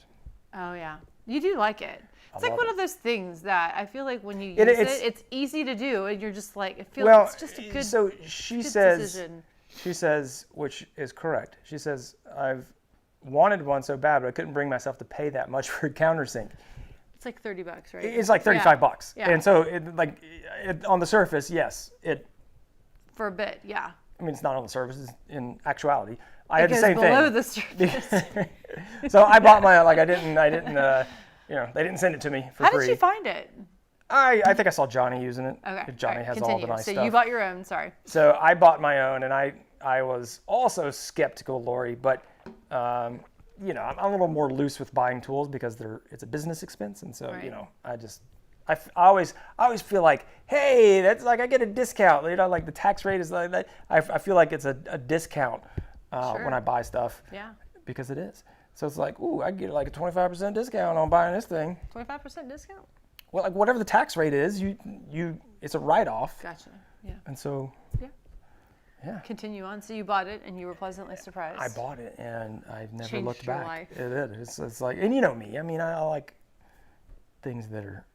Oh, yeah. You do like it. It's like one of those things that I feel like when you use it's easy to do, and you're just like, it feels it's just a good, so she says, decision. She says, which is correct. She says, I've wanted one so bad, but I couldn't bring myself to pay that much for a countersink. It's like $30, right? It's like $35. Yeah. And so, on the surface, yes. For a bit, yeah. I mean, it's not on the surface. It's in actuality. I had the same below thing. The surface. So I bought my, I didn't, they didn't send it to me for free. How did you find it? I think I saw Johnny using it. Okay. Johnny has all the nice stuff. So you bought your own, sorry. So I bought my own, and I was also skeptical, Lori, but I'm a little more loose with buying tools because it's a business expense, and so I always feel like, hey, that's like I get a discount. Like the tax rate is like that. I feel like it's a discount when I buy stuff. Yeah. Because it is. So it's like, ooh, I can get like a 25% discount on buying this thing. 25% discount? Well, like whatever the tax rate is, it's a write-off. Gotcha. Yeah. And so, Yeah. yeah. Continue on. So you bought it and you were pleasantly surprised. I bought it and I've never Changed looked your back. life. It did. It's like, and you know me. I mean, I like things that are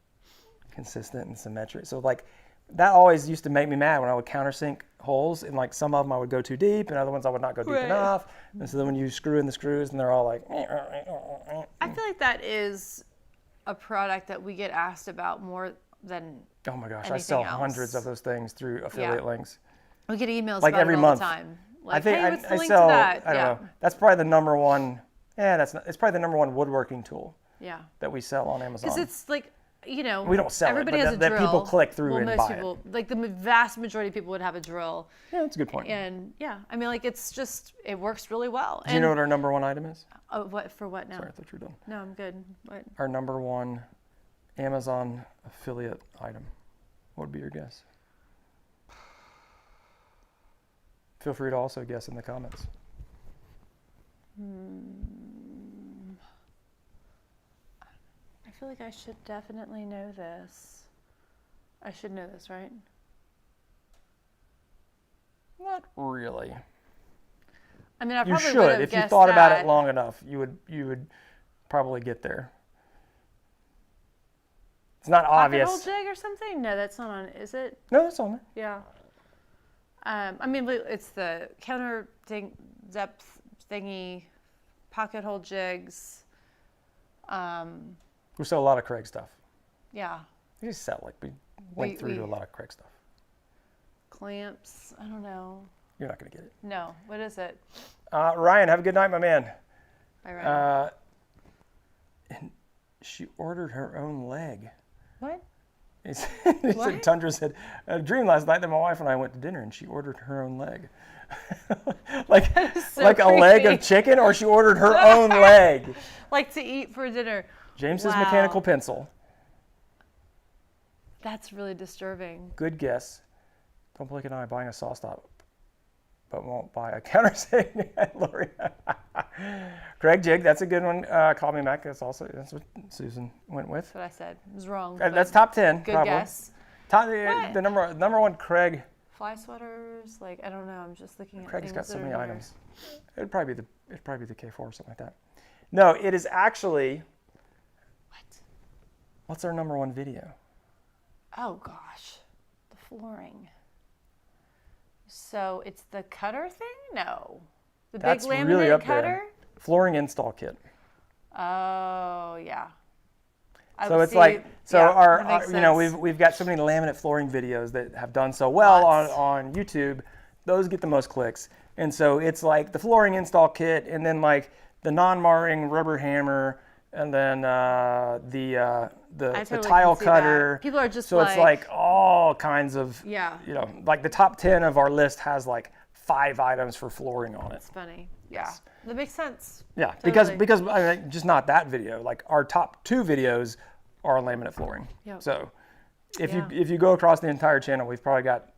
consistent and symmetric. So like, that always used to make me mad when I would countersink holes, and like some of them I would go too deep, and other ones I would not go deep enough. And so then when you screw in the screws, and they're all like. I feel like that is a product that we get asked about more than. Oh my gosh, I anything sell else. hundreds of those things through affiliate links. We get emails Like about every it all month. the time. Like, I think hey, what's the I link sell. to that? I don't know. That's probably the number one. Yeah, it's probably the number one woodworking tool. Yeah. That we sell on Amazon. Because it's like, you know, we don't sell everybody it, but has a that drill. people click through and most buy people, like the vast majority of people would have a drill. Yeah, that's a good point. And yeah, I mean, like it's just, it works really well. Do you know what our number one item is? Oh, what for what now? Sorry, I thought you were done. No, I'm good. What? Our number one Amazon affiliate item. What would be your guess? Feel free to also guess in the comments. I feel like I should definitely know this. I should know this, right? Not really. I mean, I You probably would should. have If you guessed thought about that. it long enough, you would probably get there. It's not Pocket obvious. hole jig or something? No, that's not on. Is it? No, it's on there. Yeah. I mean, it's the counter depth thingy, pocket hole jigs. We sell a lot of Craig stuff. Yeah. We just sell, like, we went through to a lot of Craig stuff. Clamps. I don't know. You're not going to get it. No. What is it? Ryan, have a good night, my man. Bye, Ryan. And she ordered her own leg. What? He said, Tundra said, I had a dream last night that my wife and I went to dinner and she ordered her own leg. like so like a leg creepy. of chicken, or she ordered her own leg. Like to eat for dinner. James's Wow. mechanical pencil. That's really disturbing. Good guess. Don't blink an eye buying a saw stop, but won't buy a countersink. Lori. Craig Jig, that's a good one. Call me Mac. That's what Susan went with. That's what I said. It was wrong. That's top 10. Good probably. guess. Top, the number one Craig. Fly sweaters, like I don't know. I'm just looking at. Craig's things got so that are many newer. items. It'd probably be the K4 or something like that. No, it is actually. What? What's our number one video? Oh gosh, the flooring. So it's the cutter thing? No, the That's big laminate really up cutter. there. Flooring install kit. Oh yeah. So it's like our you know, we've got so many laminate flooring videos that have done so well on YouTube. Those get the most clicks, and so it's like the flooring install kit, and then like the non-marring rubber hammer, and then the totally tile can see cutter. that. People are just so it's like all kinds of you know, like the top 10 of our list has like 5 items for flooring on it. It's funny. Yeah, that makes sense. Yeah, Totally. because I mean, just not that video. Like our top 2 videos are laminate flooring. Yep. So if you go across the entire channel, we've probably got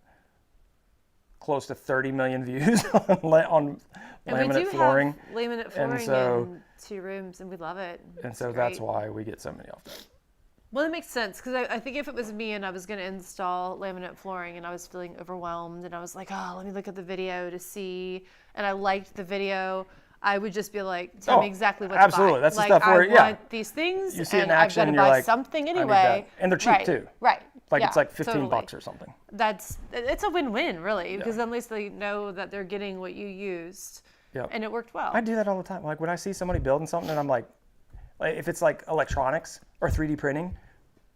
close to 30 million views on laminate flooring. Have laminate flooring in 2 rooms, and we love it. And so that's why we get so many off that. Well, it makes sense, because I think if it was me and I was going to install laminate flooring and I was feeling overwhelmed and I was like, oh, let me look at the video to see, and I liked the video, I would just be like, tell me exactly what to buy. Absolutely. That's like, the stuff where, I want these things, you see it in and action, I've got and to you're buy like, something I need anyway. that. And they're cheap too. Right. Like it's like $15 totally. or something. It's a win-win, really, because at least they know that they're getting what you used, and it worked well. I do that all the time. Like when I see somebody building something, and I'm like if it's like electronics or 3D printing,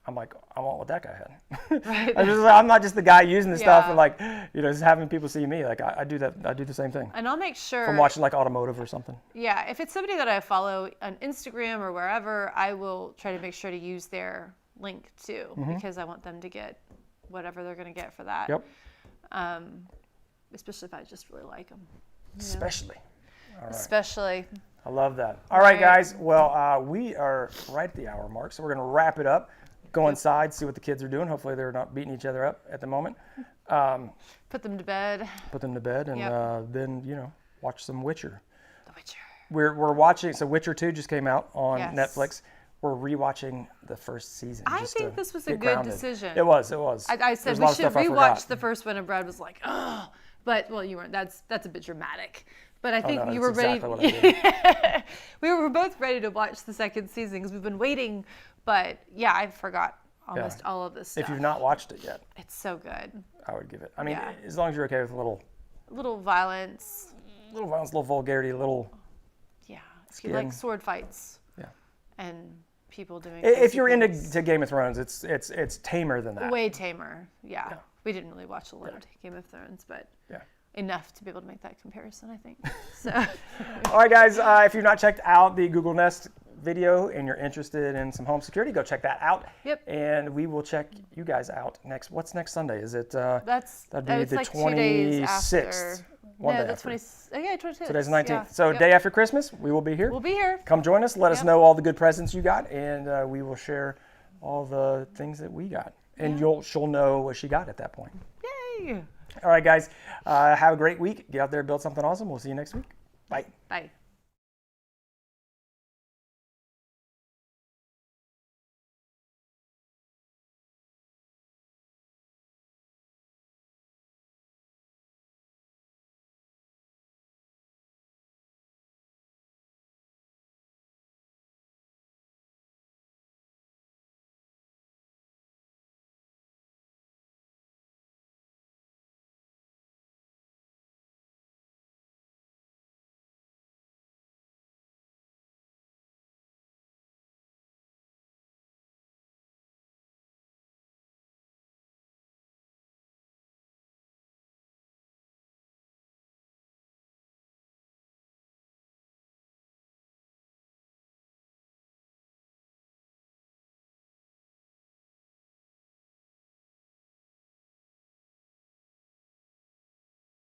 I'm like, I want what that guy had. Right. I'm not just the guy using the stuff and like, you know, just having people see me. Like I do that. I do the same thing. And I'll make sure. From watching like automotive or something. Yeah, if it's somebody that I follow on Instagram or wherever, I will try to make sure to use their link too, because I want them to get whatever they're going to get for that. Yep. Especially if I just really like them. Especially. All right. Especially. I love that. All right, guys. Well, we are right at the hour mark, so we're going to wrap it up. Go inside, see what the kids are doing. Hopefully they're not beating each other up at the moment. Put them to bed. Put them to bed, and then, you know, watch some Witcher. The Witcher. we're watching. So Witcher 2 just came out on Yes. Netflix. We're rewatching the first season. I just think to this was a get good grounded. decision. It was. It was. I said There's a we lot of should stuff I rewatch forgot. the first one, and Brad was like, "Oh," but well, you weren't. That's a bit dramatic. But I think no, you that's were ready. exactly what I did. We were both ready to watch the second season because we've been waiting. But yeah, I forgot almost all of this stuff. If you've not watched it yet, It's so good. I would give it. I mean, Yeah. as long as you're okay with a little Little violence. violence, little vulgarity, a little. Yeah. If you Skin. like sword fights Yeah. and people doing. If crazy you're things. into Game of Thrones, it's tamer than that. Way tamer. Yeah. We didn't really watch a lot of Game of Thrones, but Yeah. enough to be able to make that comparison, I think. So. All right, guys. If you've not checked out the Google Nest video and you're interested in some home security, go check that out. Yep. And we will check you guys out next. What's next Sunday? Is it? That'd be it's the like 2 days 26th. after. One No, day the after. 20. Yeah, 26th. Today's the 19th. Yeah. So Yep. day after Christmas, we will be here. We'll be here. Come join us. Let us Yep. know all the good presents you got, and we will share all the things that we got. And she'll know what she got at that point. Yay. All right, guys. Have a great week. Get out there, build something awesome. We'll see you next week. Bye. Bye.